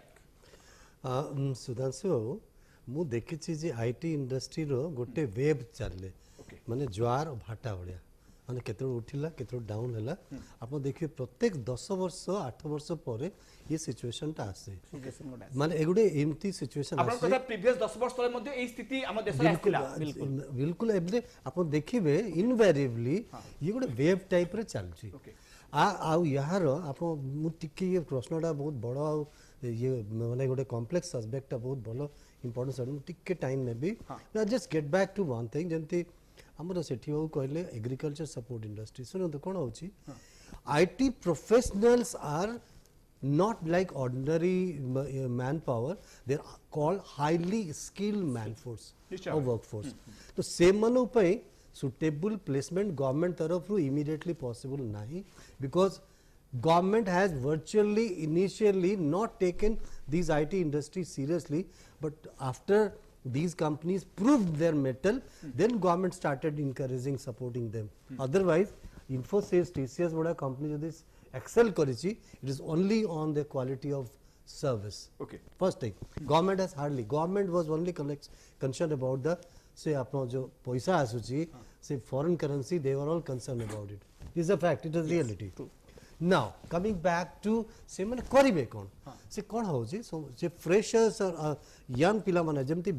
सुधांशु बाबू मु देखिछि जे आईटी इंडस्ट्री रो गोटे वेव चलले माने ज्वार भाटा भलिया माने केतो उठिला केतो डाउन हला आपण देखिए प्रत्येक 10 वर्ष 8 वर्ष पर ये सिचुएशन ता आसे माने एगुडे एमती सिचुएशन आसे आपण कथा प्रीवियस 10 वर्ष तले मध्ये ए स्थिति हम देश रे आथिला बिल्कुल एबे आपण देखिबे इनवेरिएबली ये गोटे वेव टाइप रे चलछि आ यार आपण मु टिके ये प्रश्नटा बहुत बड़ा ये माने गोटे कॉम्प्लेक्स सब्जेक्ट बहुत बड़ो इंपोर्टेंस टिके टाइम में भी just get back to one thing जंती आमर सेठी बाबू कहले एग्रीकल्चर सपोर्ट इंडस्ट्री सुन तो कौन होची IT professionals are not like ordinary manpower, they are called highly skilled manforce or workforce. तो से मनु पे suitable placement government तरफ रू immediately possible नहीं, because government has virtually initially not taken these IT industries seriously, but after these companies proved their mettle, then government started encouraging, supporting them. Otherwise, Infosys, TCS बड़ा company जो this excel karichi, it is only on the quality of service. Okay. First thing, government has hardly, government was only concerned about the say apno jo paisa asuchi, say foreign currency, they were all concerned about it. This is a fact, it is reality. True. Now coming back to say mane karibe kon, say kon hoji, so say freshers or young pila mane jemti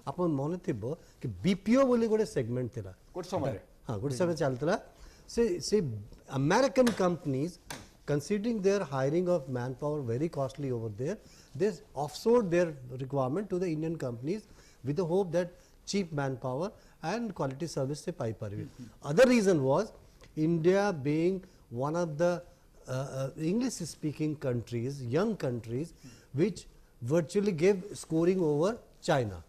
apon mone thibo ki BPO boli gote segment thila. Good summary. Ha, good summary chaltala. Say American companies, considering their hiring of manpower very costly over there, they offshored their requirement to the Indian companies with the hope that cheap manpower and quality service se pai paribe. Other reason was India being one of the English speaking countries, young countries, which virtually gave scoring over China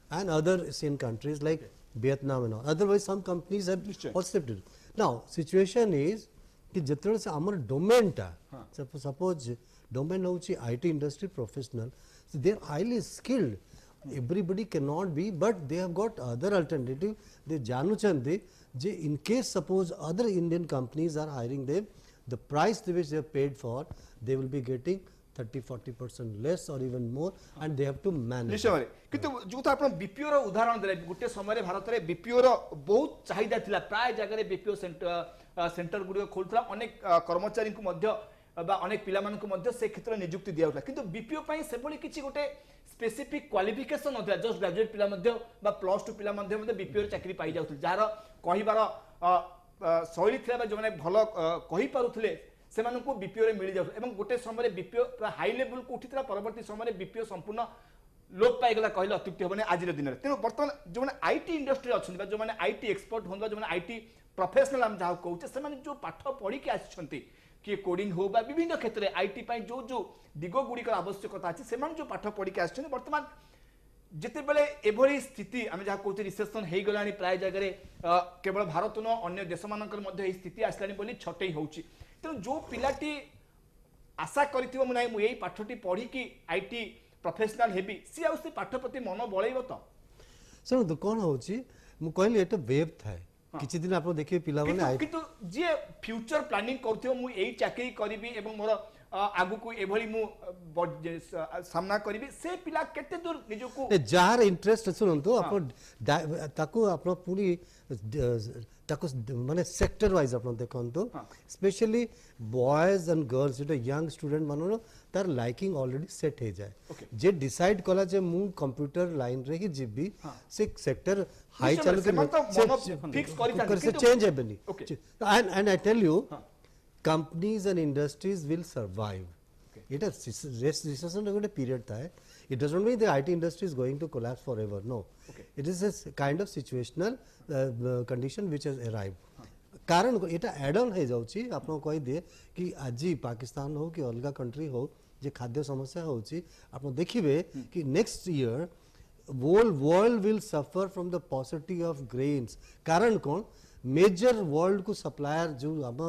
and other Asian countries like Vietnam and all. Otherwise some companies have accepted. Now situation is कि जितने से आमर domain टा suppose domain होची IT industry professional so they are highly skilled, everybody cannot be, but they have got other alternative, they janu chande je in case suppose other Indian companies are hiring them, the price which they have paid for, they will be getting 30-40% less or even more, and they have to manage. निश्चय किंतु जो था आपण BPO रो उदाहरण देले गुटे समय भारत रे BPO रो बहुत चाहिदा थिला प्राय जगह रे बीपीओ सेंटर गुडी खोलथला अनेक कर्मचारी को मध्य बा अनेक पिला मान को मध्य से क्षेत्र नियुक्ति दिया होता किंतु बीपीओ पई सेबोली किछि गोटे स्पेसिफिक क्वालिफिकेशन नथिला जस्ट ग्रेजुएट पिला मध्य बा +2 पिला मध्य बीपीओ रे चाकरी पाई जाउथि जार कहिबार शैली थिला बा जोने भलो कहि पारुथले से बीपीओ रे मिल जाउथि एवं गोटे समय बीपीओ हाई लेवल को उठितला परवर्ती समय बीपीओ संपूर्ण लोप पाइगला कहले अत्युक्ति होबने आज दिन तेणु बर्तमान जो मैंने आईटी इंडस्ट्री अच्छा जो मैंने आईटी एक्सपर्ट होगा जो मैंने आईटी प्रोफेशनल आम जहाँ कहूचे से जो पाठ पढ़ी आसी किए कोडिंग हो बा विभिन्न क्षेत्र में आईटी जो जो दिग गुड़िक आवश्यकता अच्छी से जो पाठ पढ़ी आसी बर्तमान जिते बेले एभली स्थिति आम जहाँ कहते रिसेसन हो गला प्राय जगह केवल भारत न अन्य देश मानकर स्थिति आसला बोली छटई होची तेणु जो पिलाटी आशा करिथिबो मु नाही मु एई पाठटी पढ़ी कि आईटी प्रोफेशनल हेबी सी आ उसी पाठ प्रति मन बळैबो तो सर तो कोन होची मु कहली एटा वेब थाए किछि दिन आपण देखिए पिला माने किंतु जे फ्यूचर प्लानिंग करथिबो मु एई चाकरी करबी एवं मोर आगु को एभली मु सामना करबी से पिला केते दूर निजको जार इंटरेस्ट सुनंतु आपण ताको आपण पूरी ताको माने सेक्टर वाइज आपण देखंतु स्पेशली बॉयज एंड गर्ल्स जो यंग स्टूडेंट मानो तार लाइकिंग ऑलरेडी सेट हे जाए जे डिसाइड कला जे मु कंप्यूटर लाइन रे ही जीबी से सेक्टर हाई चल के फिक्स करि से चेंज हेबनी and I tell you companies and industries will survive. It is recession a period tha. It does not mean the IT industry is going to collapse forever. No, it is a kind of situational condition which has arrived. कारण एटा add on हो जाउची आपन कहि दे कि आज पाकिस्तान हो कि अलगा कंट्री हो जे खाद्य समस्या होची आपन देखिबे कि next year world will suffer from the possibility of grains कारण कोन मेजर वर्ल्ड को सप्लायर जो हम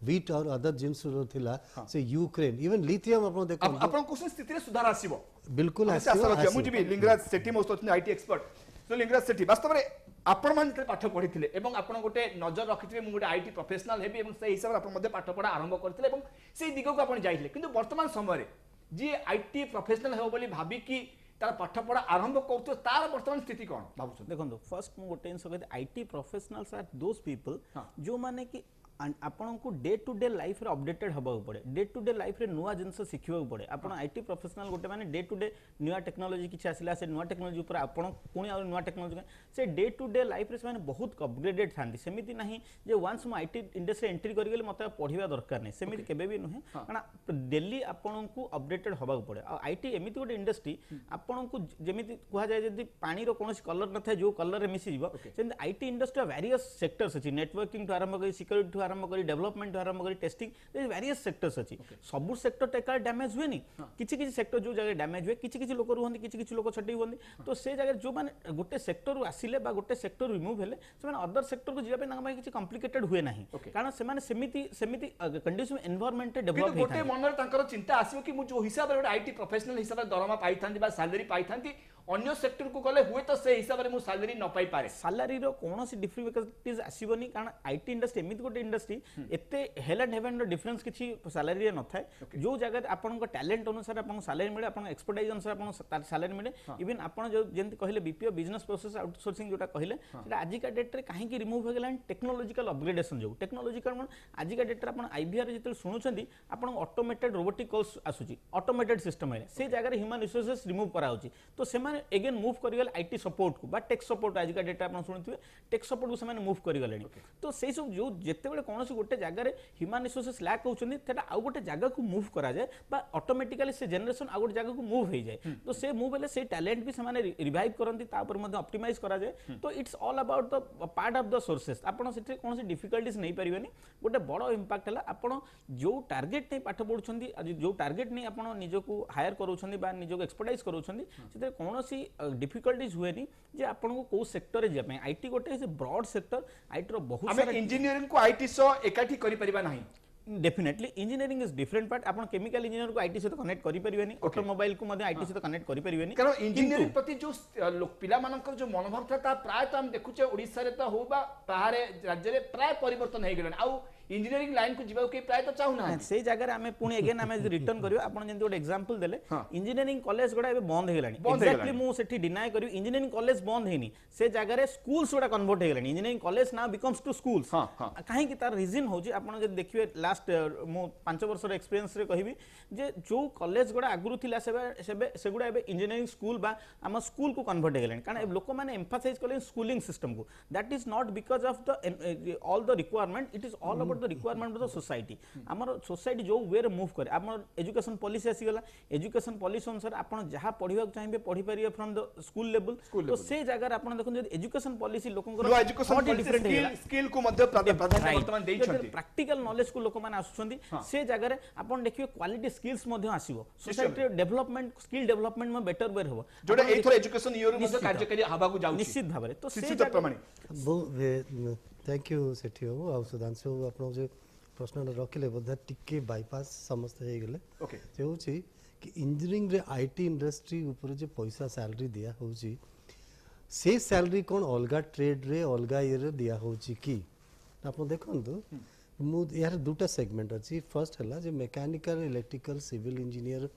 व्हीट और अदर जिंस थिला से यूक्रेन इवन लिथियम अपन देखो अपन कोन स्थिति रे सुधार आसीबो बिल्कुल आसीबो मुझे भी लिंगराज सेठी मोस्ट होत आईटी एक्सपर्ट तो लिंगराज सेठी वास्तव रे आपण मान पाठ पढ़ी एवं आपण गोटे नजर रखिथिबे मु गोटे आईटी प्रोफेशनल हेबी एवं से हिसाब आपण मध्ये पाठ पढ़ा आरंभ करथिले एवं से दिगो को आपण जाइथिले किंतु वर्तमान समय रे जे आईटी प्रोफेशनल हो बोली भाबी कि तार पाठ पढ़ा आरंभ करतो तार वर्तमान स्थिति कोन भाबुछ देखो फर्स्ट मु गोटे जिंस कहते IT professionals are those people जो माने कि आपन को डे टू डे लाइफ रे अपडेटेड हबा पड़े डे टू डे लाइफ रे नुआ जिनस सिखिबा पड़े आपन आईटी प्रोफेशनल गोटे माने डे टू डे नुआ टेक्नोलॉजी किछ आसिला से नुआ टेक्नोलॉजी ऊपर आपन पुणी आ नुआ टेक्नोलॉजी से डे टू डे लाइफ रे माने बहुत अपग्रेडेड थांती सेमिति नाही जे वंस म आईटी इंडस्ट्री एंट्री करि गेले मते पढिबा दरकार नै सेमिति केबे भी नुहे कारण डेली आपन को अपडेटेड हबा पड़े आ आईटी एमिति गोटे इंडस्ट्री आपन को जेमिति कुहा जाय जदी पानी रो कोनोसी कलर न थाय जो कलर रे मिसी जीवो सेमिति आईटी इंडस्ट्री वेरियस सेक्टर्स अछि नेटवर्किंग टू आरंभ करी सिक्योरिटी टू आरंभ करी डेवलपमेंट टू आरंभ करी टेस्टिंग वेरियस सेक्टर्स अछि सब सेक्टर टेका डैमेज हुए नी किछि किछि सेक्टर जो जगह डैमेज हुए किछि किछि लोक रुहंदी किछि किछि लोक छटि हुंदी तो से जगह जो माने गोटे सेक्टर आसिले बा गोटे सेक्टर रिमूव हेले से माने अदर सेक्टर को जिया पे ना किछि कॉम्प्लिकेटेड हुए नाही कारण से माने सेमिति सेमिति कंडीशन एनवायरनमेंट डेवलप गोटे मनर तांकर चिंता आसीबो कि मु जो हिसाब रे आईटी प्रोफेशनल हिसाब रे दरमा पाई थांती बा सैलरी पाई थांती अन्य सेक्टर को गले हुए तो से हिसाब रे मु सैलरी न पाई पारे सैलरी रो कोनोसी डिफिकल्टीज आसीबोनी कारण आईटी इंडस्ट्री एमित गोटे इंडस्ट्री एते हेल एंड हेवन रो डिफरेंस किछि सैलरी रे न थाए जो जगह आपन को टैलेंट अनुसार आपन सैलरी मिले आपन एक्सपर्टाइज अनुसार आपन सैलरी मिले इवन आपन जो जेंति कहले बीपीओ बिजनेस प्रोसेस आउटसोर्सिंग जोटा कहले सेटा आज का डेट रे काहे कि रिमूव हो गेलान टेक्नोलॉजिकल अपग्रेडेशन जो टेक्नोलॉजिकल आज का डेट रे आपन आईवीआर जेते सुनुछंदी आपन ऑटोमेटेड रोबोटिक कॉल्स आसुची ऑटोमेटेड सिस्टम है से जगह रे ह्यूमन रिसोर्सेस रिमूव करा होची तो से eigen move Kargil IT support को बा टेक सपोर्ट आज का डेटा आपन सुनथिबे टेक सपोर्ट को से मूव करिगलेनी तो से सब जो जेते बेले कोनोसी गोटे जगह रे ह्यूमन रिसोर्सेस लैक होचंदी तेटा आ गोटे जगह को मूव करा जाय बा ऑटोमेटिकली से जनरेशन आ गोटे जगह को मूव हो जाए तो से मूव हेले से टैलेंट भी से रिवाइव करंती ता ऊपर मध्ये ऑप्टिमाइज करा जाए तो it's all about the part of the sources आपन सेठी कोनोसी डिफिकल्टीज नहीं परिबेनी गोटे बड़ो इंपैक्ट हला आपन जो टारगेट नै पाठ पढुछंदी जो टारगेट नै आपन निजको हायर करूछंदी बा निजको एक्सपर्टाइज करूछंदी सेते कोनोसी डिफिकल्टीज हुए नी जे आपन को को सेक्टर रे जे आईटी गोटे से ब्रॉड सेक्टर आईटी रो बहुत सारा इंजीनियरिंग को आईटी सो एकाठी करि परिबा नाही definitely engineering is different part आपन केमिकल इंजीनियर को आईटी से तो कनेक्ट करि परिबेनी ऑटोमोबाइल को मध्ये आईटी से तो कनेक्ट करि परिबेनी कारण इंजीनियरिंग प्रति जो पिला मानकर जो मनोभाव था प्राय तो हम देखुचे ओडिसा रे तो हो बा बाहर राज्य रे प्राय परिवर्तन हे गेलन आ इंजीनियरिंग लाइन को जीवा के प्राय तो चाहू ना से जगह हमें पुणी अगेन हमें रिटर्न करियो आपन जेंति गोटे एग्जांपल देले इंजीनियरिंग कॉलेज गोडा एबे बंद हे गेलानी एक्जेक्टली मु सेठी डिनाय करियो इंजीनियरिंग कॉलेज बंद हेनी से जगह रे स्कूल्स गोडा कन्वर्ट हे गेलानी engineering college now becomes to schools काहे कि तार रीजन होजी आपन जे देखिबे लास्ट मु 5 वर्ष रे एक्सपीरियंस रे कहिबी जे जो कॉलेज गोडा आगुरु थिला से गुडा एबे इंजीनियरिंग स्कूल बा हम स्कूल को कन्वर्ट हे गेलानी कारण लोक माने एम्फसाइज करले स्कूलिंग सिस्टम को that is not because of the all the requirement it is all about the requirement of society आमर सोसाइटी जो वे रे मूव करे आमर एजुकेशन पॉलिसी आसी गला एजुकेशन पॉलिसी अनुसार आपण जहां पढिबा चाहिबे पढि परिबे फ्रॉम द स्कूल लेवल तो से जगह आपण देखन जे एजुकेशन पॉलिसी लोकन एजुकेशन डिफरेंट स्किल को मध्य प्राधान्य वर्तमान देइ छथि प्रैक्टिकल नॉलेज को लोक माने आसुछंदी से जगह रे आपण देखिबे क्वालिटी स्किल्स मध्य आसीबो सोसाइटी डेवलपमेंट स्किल डेवलपमेंट में बेटर वे होबो जोडा एथर एजुकेशन ईयर मध्य कार्यकारी हबा को जाउ निश्चित भाबरे तो से प्रमाणित थैंक यू सेठी हो आ सुधांशु आपण जे प्रश्न रखिले बोधे टिके बाईपास समस्त हो गले जे होची कि इंजीनियरिंग रे आईटी इंडस्ट्री ऊपर जे पैसा सैलरी दिया होची से सैलरी कोन अलगा ट्रेड रे अलगा ये रे दिया होची कि आपण देखंतु मु यार दुटा सेगमेंट अछि फर्स्ट हला जे mechanical electrical civil engineer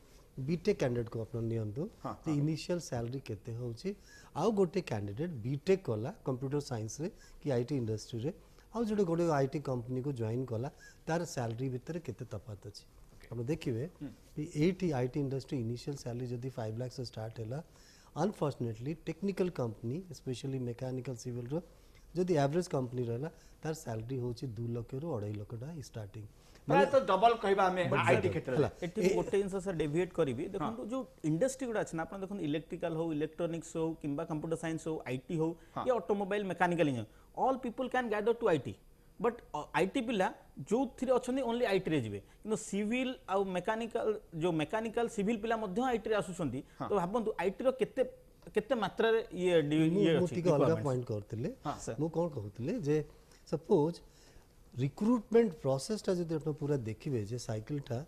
BTech candidate को अपन नियंतु जे इनिशियल सैलरी केते होची आ गोटे कैंडिडेट बीटेक कला कंप्यूटर साइंस रे कि आईटी इंडस्ट्री रे आ जो गोटे आईटी कंपनी को जॉइन कला तार सैलरी भितर केते तफात अछि हम देखिबे कि एटी आईटी इंडस्ट्री इनिशियल सैलरी जदी 5 लाख से स्टार्ट हैला unfortunately technical company specially mechanical civil रो जदी एवरेज कंपनी रहला तार सैलरी होची 2 लाख रो 2.5 लाख टा स्टार्टिंग माने तो डबल कहबा हमें आईटी क्षेत्र रे एटी गोटे इंस सर डेविएट करबी देखो जो इंडस्ट्री गुडा अछि ना आपण देखो इलेक्ट्रिकल हो इलेक्ट्रॉनिक्स हो किबा कंप्यूटर साइंस हो आईटी हो या automobile mechanical engineer all people can gather to IT but IT पिला जो थिरे अछनी ओनली आईटी रे जिवे किंतु सिविल आ मैकेनिकल जो मैकेनिकल सिविल पिला मध्ये आईटी रे आसुछंती तो भाबंतु आईटी रो केते मात्रा रे ये अछि को अलग पॉइंट करथिले मु कोन कहउथिले जे सपोज रिक्रूटमेंट प्रोसेस ता जदि अपन पूरा देखिबे जे साइकिल था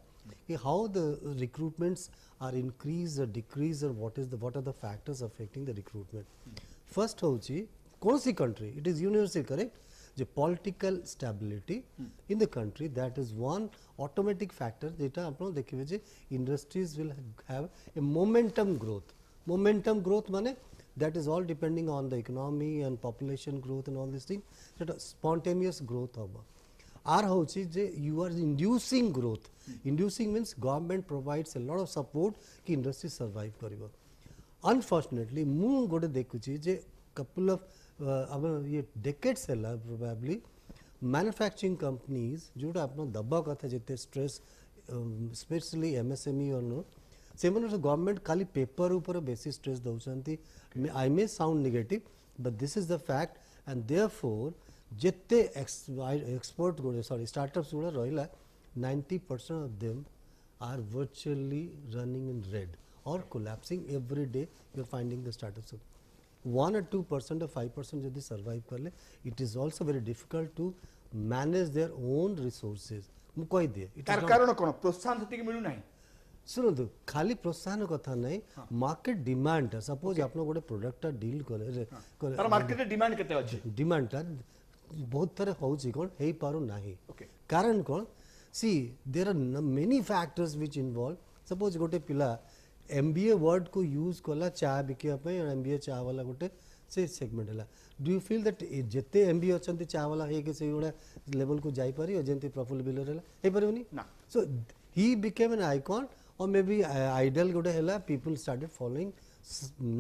कि how the recruitments are increase और डिक्रीज और what are the factors affecting the recruitment first होची कौन सी country it is universal correct जो political stability in the country that is one automatic factor जेटा अपन देखिबे जे industries will have a momentum growth माने that is all depending on the economy and population growth and all these things that spontaneous growth hoba आर होची जे you are inducing growth inducing means government provides a lot of support कि industry survive करिवो unfortunately मु गोटे देखुची जे couple of अब ये decades है प्रोबेबली मैन्युफैक्चरिंग कंपनीज जोटा आप दबा कथा जिते स्ट्रेस स्पेशली एमएसएमई और नो से गवर्नमेंट खाली पेपर ऊपर बेसी स्ट्रेस दौरान I may sound negative but this is the fact and therefore जिते एक्सपोर्ट गुड़े सॉरी स्टार्टअप्स गुड़ा रहा 90% of them are virtually running in red or collapsing every day you are finding the startups 1 or 2% or 5% जदि survive कर ले it is also very difficult to manage their own resources मु कहि दिए कारण कोन प्रोत्साहन सेति मिलु नाही शुणु खाली प्रोत्साहन कथा नहीं मार्केट डिमांड सपोज आप गोटे प्रोडक्ट डील करे तार मार्केट डिमांड केते अछि डिमांड बहुत थरे होउची कोन हेई पारो नाही कारण कोन सी there are many factors which involve suppose गोटे पिला एमबीए वर्ड को यूज कला चा बिकिया पे एमबीए चा वाला गोटे से सेगमेंट है डू यू फील दैट जिते एमबीए अच्छा चा वाला है कि से गुड़ा लेवल को जाई पारी जंती प्रफुल्ल बिलर है हे परउनी ना so he became an icon or maybe ideal गोटे है people started following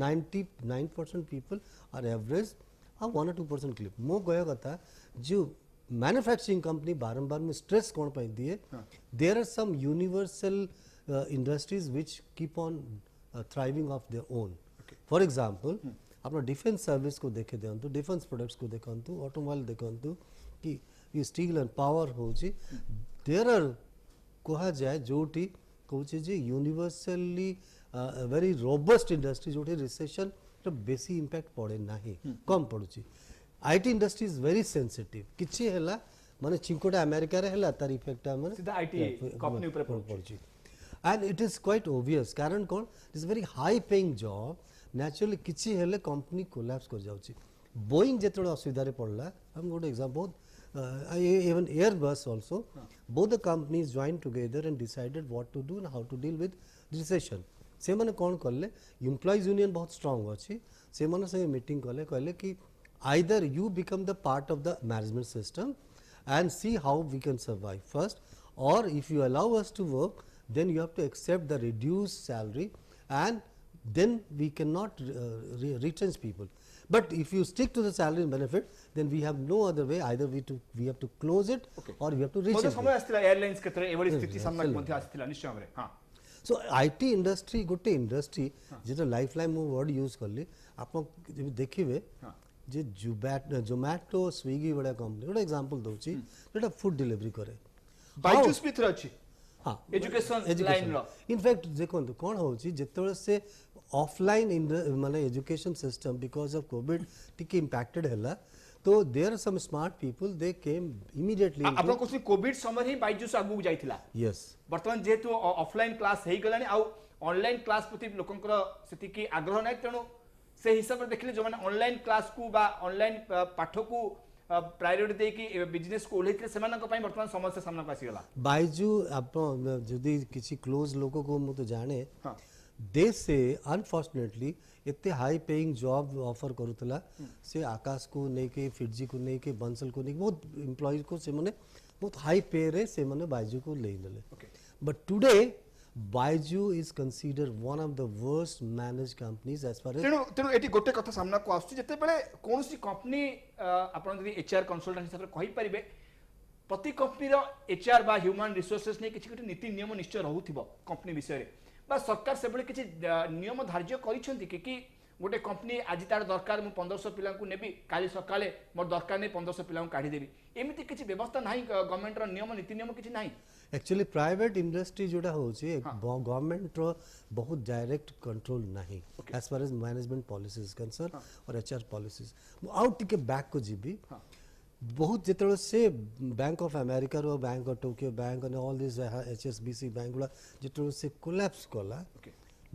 99% people are average 1 or 2% clip मो कह कथा जो मैन्युफैक्चरिंग कंपनी बारंबार में स्ट्रेस कौन पाई दिए there are some universal industries which keep on thriving of their own for example अपना डिफेंस सर्विस को देखे दियंतु डिफेंस प्रोडक्ट्स को देखंतु ऑटोमोबाइल देखंतु कि ये स्टील एंड पावर होची देयर आर कहा जाए जोटी कौचे जे यूनिवर्सली वेरी रोबस्ट इंडस्ट्री जोटे रिसेशन तो बेसी इंपैक्ट पड़े नाही कम पड़ुची IT industry is very sensitive किछि हैला माने चिंकोटा अमेरिका रे हैला तार इफेक्ट माने सीधा आईटी कंपनी ऊपर पड़ुची and it is quite obvious कारण कोन is very high paying job naturally किछि हैले कंपनी कोलैप्स कर जाउची बोइंग जेतोड़ असुविधा रे पड़ला हम गोटे example even Airbus also both the companies joined together and decided what to do and how to deal with recession से माने कौन करले एम्प्लॉइज यूनियन बहुत स्ट्रांग अच्छी से माने से मीटिंग करले कहले कि either you become the part of the management system and see how we can survive first or if you allow us to work then you have to accept the reduced salary and then we cannot retrench people but if you stick to the salary and benefit then we have no other way either we have to close it or we have to reach it समय आस्तिला airlines क्षेत्र every स्थिति सामना मध्ये आस्तिला निश्चय हमरे हां सो IT industry गोटे industry जेटा lifeline मो वर्ड यूज करली आप देखिबे जे जोमैटो स्विगी बड़ा कंपनी गोटे एग्जांपल दोची जेटा फूड डिलीवरी करे बाइजूस भी थ्रो अछि हां एजुकेशन लाइन रो इनफैक्ट देखो कोन होची जेतोळे से ऑफलाइन माने education system because of COVID टिके इंपैक्टेड हैला तो there are some smart people they came immediately आपन कोसी कोविड समय ही बाइजूस आगु जाइथिला यस वर्तमान जेतु ऑफलाइन क्लास हेई गलानी आ ऑनलाइन क्लास प्रति लोकंकर सेति की आग्रह नै तेणु से हिसाब रे देखले जो माने ऑनलाइन क्लास को बा ऑनलाइन पाठ को प्रायोरिटी दे कि बिजनेस को ओलेथिले सेमानक पई वर्तमान समस्या सामना पासी गला बाइजू आपन जदी किछि क्लोज लोगो को मु तो जाने हां दे से अनफॉर्चुनेटली इतने हाई पेइंग जॉब ऑफर करूला से आकाश को नहीं के फिजी को नहीं के बंसल को नहीं बहुत एम्प्लॉय को से माने बहुत हाई पे रे से माने बाइजू को ले लेले but today Byju's is consider one of the worst manage companies as far as तेणु एटी गोटे कथा सामना को आसुची जते बेले कोनसी कंपनी आपण जदी एचआर कंसल्टेंट हिसाब रे कहि परिबे प्रति कंपनी रो एचआर बा ह्यूमन रिसोर्सेस ने किछि नीति नियम निश्चय रहउथिबो कंपनी विषय रे बा सरकार से बड़े किछि नियम धार्य करिसेंती कि गोटे कंपनी आज तार दरकार मु 1500 पिला को नेबी काली सकाळे मोर दरकार नै 1500 पिला को काढी देबी एमिति किछि व्यवस्था नाही गवर्नमेंट रो नियम नीति नियम किछि नाही एक्चुअली प्राइवेट इंडस्ट्री जोटा होची गवर्नमेंट रो बहुत डायरेक्ट कंट्रोल नाही as far as management policies concern और एचआर पॉलिसीज आउट टिके बैक को जीबी बहुत जितने से बैंक ऑफ अमेरिका रो बैंक ऑफ टोक्यो बैंक और ऑल दिस एचएसबीसी बैंक गुला जितने से कोलैप्स कला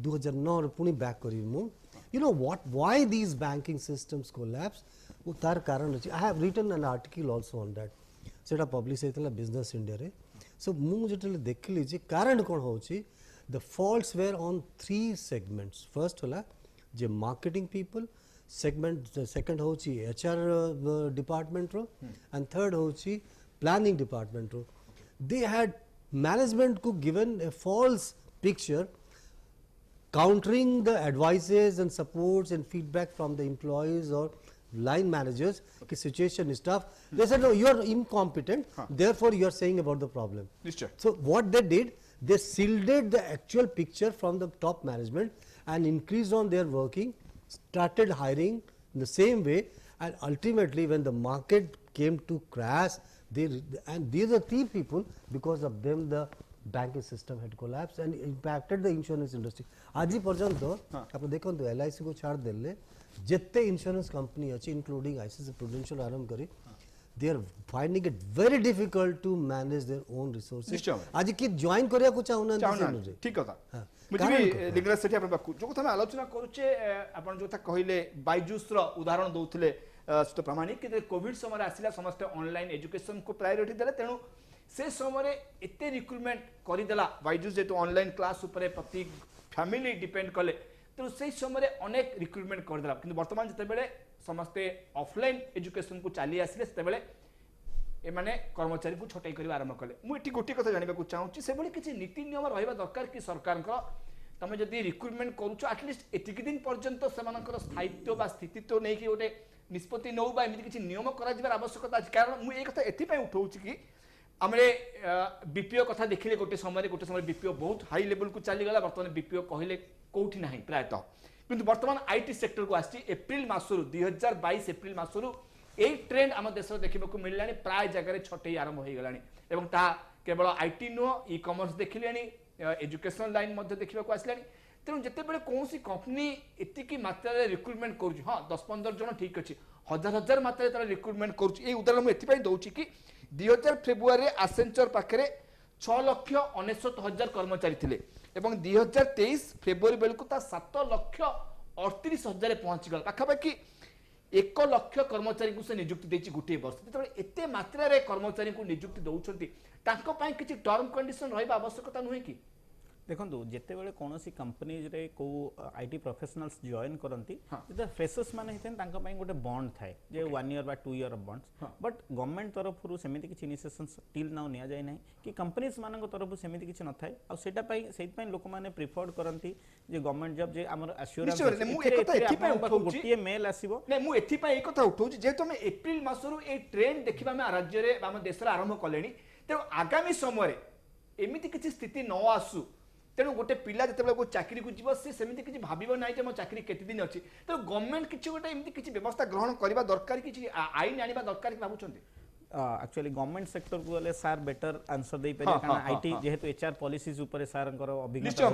2009 रे पुनी बैक करी मु you know what why this banking systems collapse वो तार कारण अछि I have written an article also on that सेटा पब्लिश हेतला बिजनेस इंडिया रे सो मु जितले देखली जे कारण कोन होछि the faults were on 3 segments first होला जे मार्केटिंग पीपल सेगमेंट सेकंड होची एचआर डिपार्टमेंट रो एंड थर्ड होची प्लानिंग डिपार्टमेंट रो दे हैड मैनेजमेंट को given a false picture countering the advices and supports and feedback from the employees or line managers ki situation is tough. They said no, you are incompetent, therefore you are saying about the problem. So what they did, they shielded the actual picture from the top management and increased on their working, started hiring in the same way, and ultimately when the market came to crash, and these are three people, because of them the banking system had collapsed and impacted the insurance industry. आज पर्यंत आप देखो LIC को छाड़ देले जितने insurance company अच्छी including ICC prudential आरंभ करी they are finding it very difficult to manage their own resources. आज कि जॉइन करिया को चाहुना चाहुना ठीक कथा मुझे लिंगराज सेठी अपन बाकू जो कथा आलोचना करूचे अपन जो था कहिले बायजूस रो उदाहरण दउथिले तो प्रामाणिक कि कोविड समय आसिला समस्त ऑनलाइन एजुकेशन को प्रायोरिटी देले तेनु से समय एते रिक्रुटमेंट करदेला बायजूस जेतु ऑनलाइन क्लास उपरे प्रति फैमिली डिपेंड कले तो से समय अनेक रिक्रुटमेंट करदेला किंतु वर्तमान जते बेले समस्त ऑफलाइन एजुकेशन को चली आसिले से बेले ए माने कर्मचारी को छटाई करबा आरंभ कले मु एटी गोटी कथा जानिबा को चाहूची से बली किछि नीति नियम रहबा दरकार कि सरकार को तमे जदी रिक्रुटमेंट करूछ एटलीस्ट एतिक दिन पर्यंत सेमानकर स्थायित्व बा स्थितित्व नै कि ओटे निष्पत्ति नौ बा एमिति किछि नियम करा जिबार आवश्यकता अछि कारण मु ए कथा एथि पय उठौछि कि हमरे बीपीओ कथा देखिले गोटे समय बीपीओ बहुत हाई लेवल को चली गला वर्तमान बीपीओ कहले कोठी नाही प्रायतः किंतु वर्तमान आईटी सेक्टर को आछि एप्रिल मासरु 2022 एप्रिल मासरु ए ट्रेंड आम देश देखा मिललानी प्राय जगह छटई आरंभ हो गलानी एवं ता केवल आईटी नुह ई कॉमर्स देखिलेनी एजुकेशन लाइन मध्य देखा आसलानी तेणु जितेबाला कौन कंपनी एतिकी मात्रा रिक्रुटमेंट कर 10-15 जन ठीक अच्छे हजार हजार मात्रा रिक्रुटमेंट कर उदाहरण मुझे दूसरी कि 2000 फेब्रुआरी आसेंचर पाखे 6,69,000 कर्मचारी थे एवं 2023 फेब्रुआरी बेलू 7,38,000 पहुंची गला पाखापाखि 1 लाख कर्मचारी को से नियुक्ति देछि गोटे वर्ष जो एते मात्रा रे कर्मचारी को नियुक्ति दउछंती तांको पय किछि टर्म कंडीशन रहबा आवश्यकता नुहे कि देखो जिते बड़े कौन सी कंपनीज रे को आईटी प्रोफेशनल्स जॉइन करती जो फ्रेशर्स माने होते गोटे बॉन्ड थाए जे 1 ईयर बा 2 ईयर बॉन्ड्स बट गवर्नमेंट तरफ सेमिति किछि इनिशिएशन टिल नाउ निया जाय नै कि कंपनीज मानक तरफ सेमिति किछि न थाए आ सेटा पई सेत पई लोक माने प्रिफर्ड करंती जे गवर्नमेंट जॉब जे हमर एश्योरेंस मु एक कथा एथि पई उठौची गोटे मेल आसीबो नै मु एथि पई एक कथा उठौची जे तुम एप्रिल मासरु ए ट्रेंड देखिबा में राज्य रे हम देश रे आरंभ कलेनी तेणु आगामी समय एमिति किछि स्थिति न आसु तेणु गोटे पिला जो चाकरी को जीव सी सेमती किसी भाव ना मो चाकरी केते दिन अच्छी तेणु गवर्नमेंट किसी गोटे एमती किसी व्यवस्था ग्रहण करने दरकार कि आईन आने दरकार भावुं एक्चुअली गवर्नमेंट सेक्टर को गले सार बेटर आंसर दे पारे कारण आईटी जेहेतु एचआर पॉलिसीज ऊपर सारंकर अभिज्ञता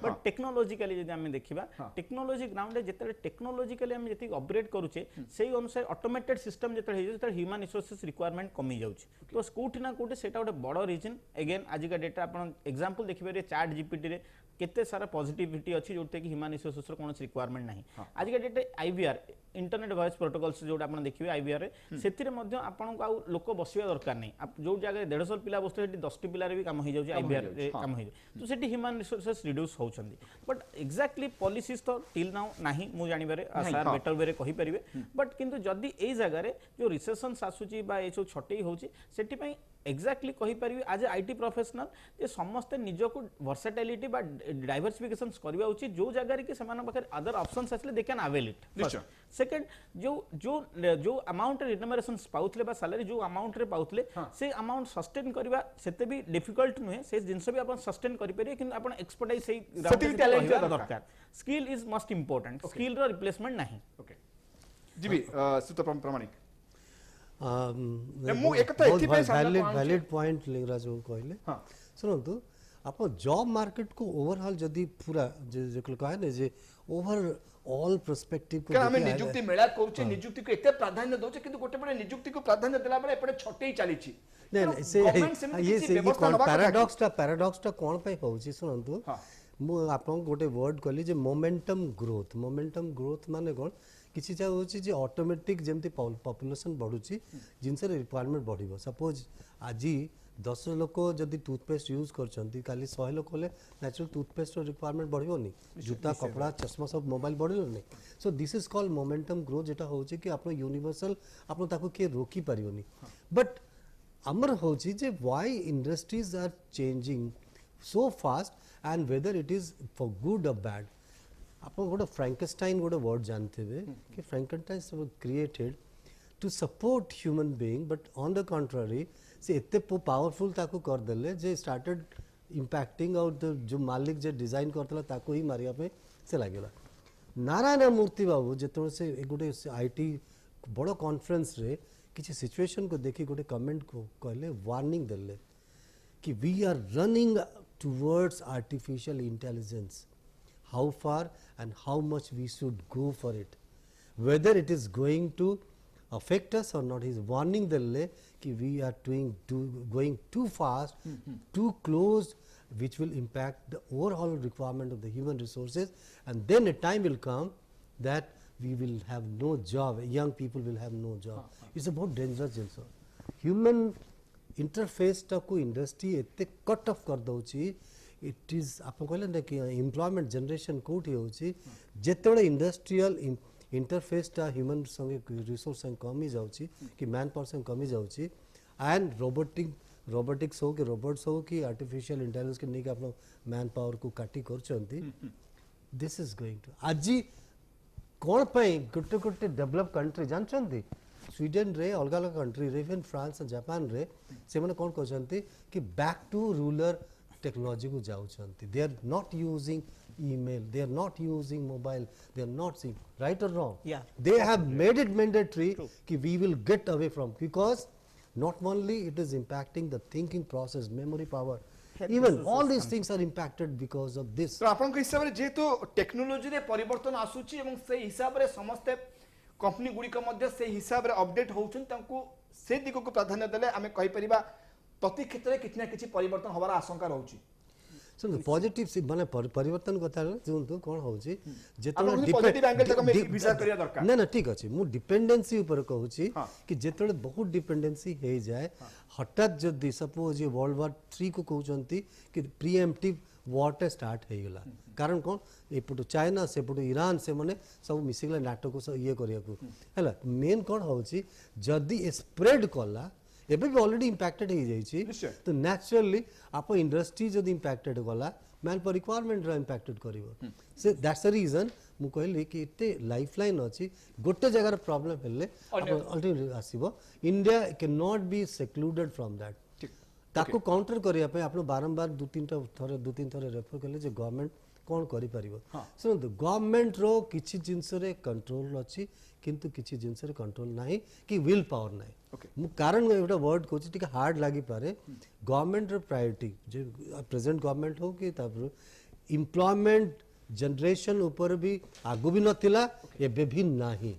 बट टेक्नोलॉजिकली जदि हम देखिबा टेक्नोलॉजी ग्राउंड रे जेते टेक्नोलॉजिकली हम जेति अपग्रेड करूचे सेही अनुसार ऑटोमेटेड सिस्टम जेते ह्यूमन रिसोर्सेस रिक्वायरमेंट कमी जाउछ तो कोठी ना कोठी सेटा गोटे बड़ रीजन अगेन आज का डेटा आपण एग्जांपल देखिबे चैट जीपीटी रे केते सारा पॉजिटिविटी अछि जोते कि ह्यूमन रिसोर्सेस रो कोन रिक्वायरमेंट नाही आज का data IVR internet voice protocols जोटा आपण देखिबे आईवीआर रे सेतिरे मध्ये आपण को आ लोक बसिया दरकार नहीं आप जो जगह 150 पिला बसते 10 पिलारे भी काम हो जाउछ आईवीआर रे काम हो तो सेठी ह्यूमन रिसोर्सेस रिड्यूस होउछंदी बट एक्जेक्टली पॉलिसीज तो टिल नाउ नाही मु जानि बारे सर बेटर वे रे कहि परिबे बट किंतु जदी एई जगह रे जो रिसेशन आसुची बा ए जो छटई होउची सेठी पई एक्जेक्टली कहि परिबे आज आईटी प्रोफेशनल जे समस्त निज को वर्सेटिलिटी बा डाइवर्सिफिकेशंस करबा उचित जो जगह रे कि समान पाखे अदर ऑप्शंस असले they can avail it second जो जो जो अमाउंट रिनमरेशंस पाउथले बा सैलरी जो अमाउंट रे पाउथले से अमाउंट सस्टेन करबा सेते भी डिफिकल्ट नुहे से जिंस भी अपन सस्टेन करि परिबे किंतु अपन एक्सपर्टाइज सही टैलेंट दरकार skill is most important skill रो रिप्लेसमेंट नाही ओके जी भी सुत प्रमाणिक वैलिड पॉइंट लिंगराज कहले सुनतु आप जॉब मार्केट को ओवरऑल जदी पूरा जे कहे ने जे ओवरऑल पर्सपेक्टिव को हम नियुक्ति मेला करूचे नियुक्ति को एते प्राधान्य दोचे किंतु गोटे बडे नियुक्ति को प्राधान्य देला बडे एपडे छटई चलीची नहीं से ये पैराडॉक्स ता कोन पे होउची सुनतु मु आपन गोटे वर्ड कहली जे मोमेंटम ग्रोथ माने कोन किसी चाहे होची जे ऑटोमेटिक जेमती पॉपुलेशन बढ़ुची जिनसे रिक्वायरमेंट बढ़िबो सपोज आज 10 लोक जदि टूथपेस्ट यूज करछंती काली 100 लोक होले नेचुरल टूथपेस्ट रो रिक्वायरमेंट बढ़िबो नी जूता कपड़ा चश्मा सब मोबाइल बढ़िलो नी so this is called momentum growth जेटा होची कि आपन यूनिवर्सल आपन ताको के रोकी परिबोनी बट आमर होची जे why industries are changing so fast and whether it is for good और बैड आप गोटे फ्रैंकेस्टाइन गोटे वर्ड जानते कि Frankenstein created to support human being but on the contrary से एते पावरफुल ताको कर देले जे स्टार्टेड इंपैक्टिंग आउट जो मालिक जे डिजाइन करतला ताको ही मारिया पे से लागला नारायण मूर्ति बाबू जेतो से गोटे आईटी बड़ कॉन्फ्रेंस रे किसी सिचुएशन को देखी गोटे कमेंट को कहले वार्निंग देले कि we are running towards artificial intelligence how far and how much we should go for it, whether it is going to affect us or not. He is warning the कि we are going too fast, too close, which will impact the overall requirement of the human resources, and then a time will come that we will have no job, young people will have no job. It's a बहुत dangerous also. Human interface टाको industry एते cut off कर दउची. It is आप कहले ना कि employment generation कोठी होची जेतेबे इंडस्ट्रियल इंटरफेस टा ह्यूमन संगे रिसोर्स संगे कमी जाउची कि मैन पावर संगे कमी जाउची एंड रोबोटिक्स हो कि रोबोट्स हो कि आर्टिफिशियल इंटेलिजेंस के नहीं कि आप मैन पावर को काटी करचंती दिस इज गोइंग टू आज कोन पई गुटे गुटे डेवलप कंट्री जानचंती स्वीडन रे अलग अलग कंट्री रे इवन फ्रांस और जापान रे से माने कोन कहचंती कि बैक टू रूलर टेक्नोलॉजी को जाउछंती they are not using email, they are not using mobile, they are not seeing, right or wrong? Yeah, they have made it mandatory कि we will get away from, because not only it is impacting the thinking process, memory power, even all these things are impacted because of this. तो आपन के हिसाब रे जेतो technology रे परिवर्तन आसुची एवं से हिसाब रे समस्त कंपनी गुडी के मध्य से हिसाब रे अपडेट होउछन तांको से दिगो को प्राधान्य देले हमें कहि परिबा प्रति क्षेत्र में कितना किछि परिवर्तन होबार आशंका रहउची सुन पॉजिटिव से माने परिवर्तन कथा सुनतु कोन होउची जेतले पॉजिटिव एंगल तक में विचार करिया दरकार ना ना ठीक अछि मु डिपेंडेंसी ऊपर कहूची कि जेतले बहुत डिपेंडेंसी हे जाए हठात जदी सपोज ये वर्ल्ड वार 3 को कहउचंती कि प्रीएम्प्टिव वॉर स्टार्ट हे गेला कारण कोन एपटो चाइना सेपटो ईरान से माने सब मिसिगला नाटो को ये करिया को हैला मेन कोन होउची जदी स्प्रेड कला एबे भी ऑलरेडी इंपैक्टेड हो जाई तो नेचुरली आप इंडस्ट्री जदी इंपैक्टेड गला मैन पर रिक्वायरमेंट रा इंपैक्टेड करिवो से दैट्स द रीजन मु कहली कि इते लाइफलाइन अछि गोटे जगह प्रॉब्लम हेले अल्टीमेटली आसीबो India can not be secluded from that ताको काउंटर करिया पे आपण बारंबार दो तीन थरे रेफर करले जे गवर्नमेंट कोन करि परिबो सुनतो गवर्नमेंट रो किछि जिंस रे कंट्रोल अछि किंतु किछि जिंस रे कंट्रोल नाही कि विल पावर नाही मु कारण एटा वर्ड कोछि टिके हार्ड लागि पारे गवर्नमेंट रो प्रायोरिटी जे प्रेजेंट गवर्नमेंट हो कि तापर एम्प्लॉयमेंट जनरेशन ऊपर भी आगु भी नथिला एबे भी नाही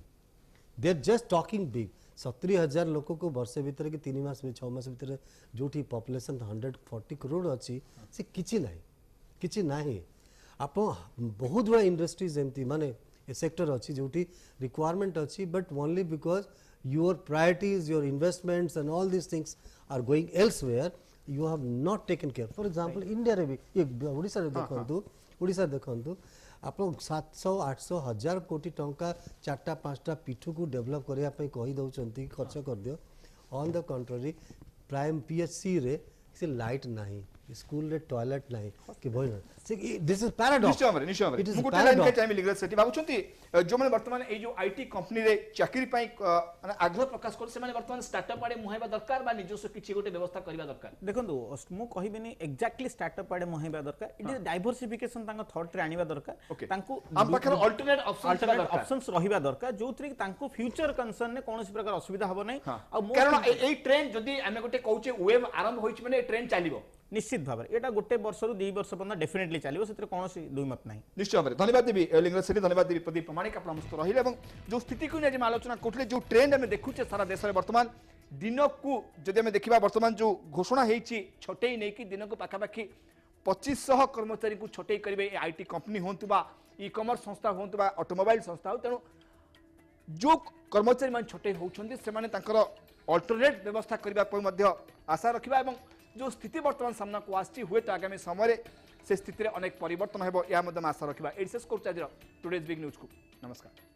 they are just talking big 70,000 लोक को वर्ष भीतर कि 3 मास में 6 मास भीतर जोठी पॉपुलेशन 140 करोड़ अछि से किछि नाही आप बहुत बड़ा इंडस्ट्रीज एमती माने ए सेक्टर अच्छी जोटी रिक्वायरमेंट अच्छी but only because your priorities your investments and all these things are going elsewhere you have not taken care for example India रे भी ओडिसा रे देखंतु आप 700-800 हजार कोटी टंका 4-5टा पीठू को डेवलप करिया पे कहि दउचंती खर्च कर दियो on the country prime PHC रे से लाइट नाही स्कूल रे टॉयलेट नाही कि भय से दिस इज पैराडॉक्स निश्चय मु गोटे लाइन के टाइम लिग्रेट सेठी बाबुचंती जो माने वर्तमान ए जो आईटी कंपनी रे चाकरी पई माने आग्रह प्रकाश कर से माने वर्तमान स्टार्टअप आडे मुहाइबा दरकार बा निजस्व किछि गोटे व्यवस्था करबा दरकार देखंतु मु कहिबेनी एक्जेक्टली स्टार्टअप आडे मुहाइबा दरकार इट इज डाइवर्सिफिकेशन तांको थॉट रे आनिबा दरकार तांको हम पाखर अल्टरनेट ऑप्शंस रहिबा दरकार जोथि तांको फ्यूचर कंसर्न ने कोनोसी प्रकार असुविधा हबो नै कारण ए ट्रेंड जदी हमें गोटे कहूचे वेब आरंभ होइछ माने ट्रेंड चालिबो निश्चित भाव एटा गोटे वर्ष रु 2 वर्ष पर्यंत डेफिनेटली चलिबो सेतिर कोनोसी दुई मत नाही निश्चय भाव धन्यवाद देवी लिंगराज सेठी धन्यवाद देवी प्रदीप प्रमाणिक आपण मस्त रहिले एवं जो स्थिति को जे आलोचना करथले जो ट्रेंड हमें देखुचे सारा देश रे वर्तमान दिन को जदि हमें देखिबा वर्तमान जो घोषणा हेछि छोटेई नै कि दिन को पाखा पाखी 2500 कर्मचारी को छोटेई करिवे आईटी कंपनी होंतुबा ई कॉमर्स संस्था होंतुबा ऑटोमोबाइल संस्था तेनु जो कर्मचारी मान छोटे होउछन्ती से माने तांकर अल्टरनेट व्यवस्था करबा पर मध्य आशा रखिबा एवं जो स्थिति वर्तमान सामना को आछि हुए तो आगामी समय से स्थिति रे अनेक परिवर्तन हेबो या मध्य आशा रखिबा एडिसेस कोर्च आज टुडेज बिग न्यूज को नमस्कार।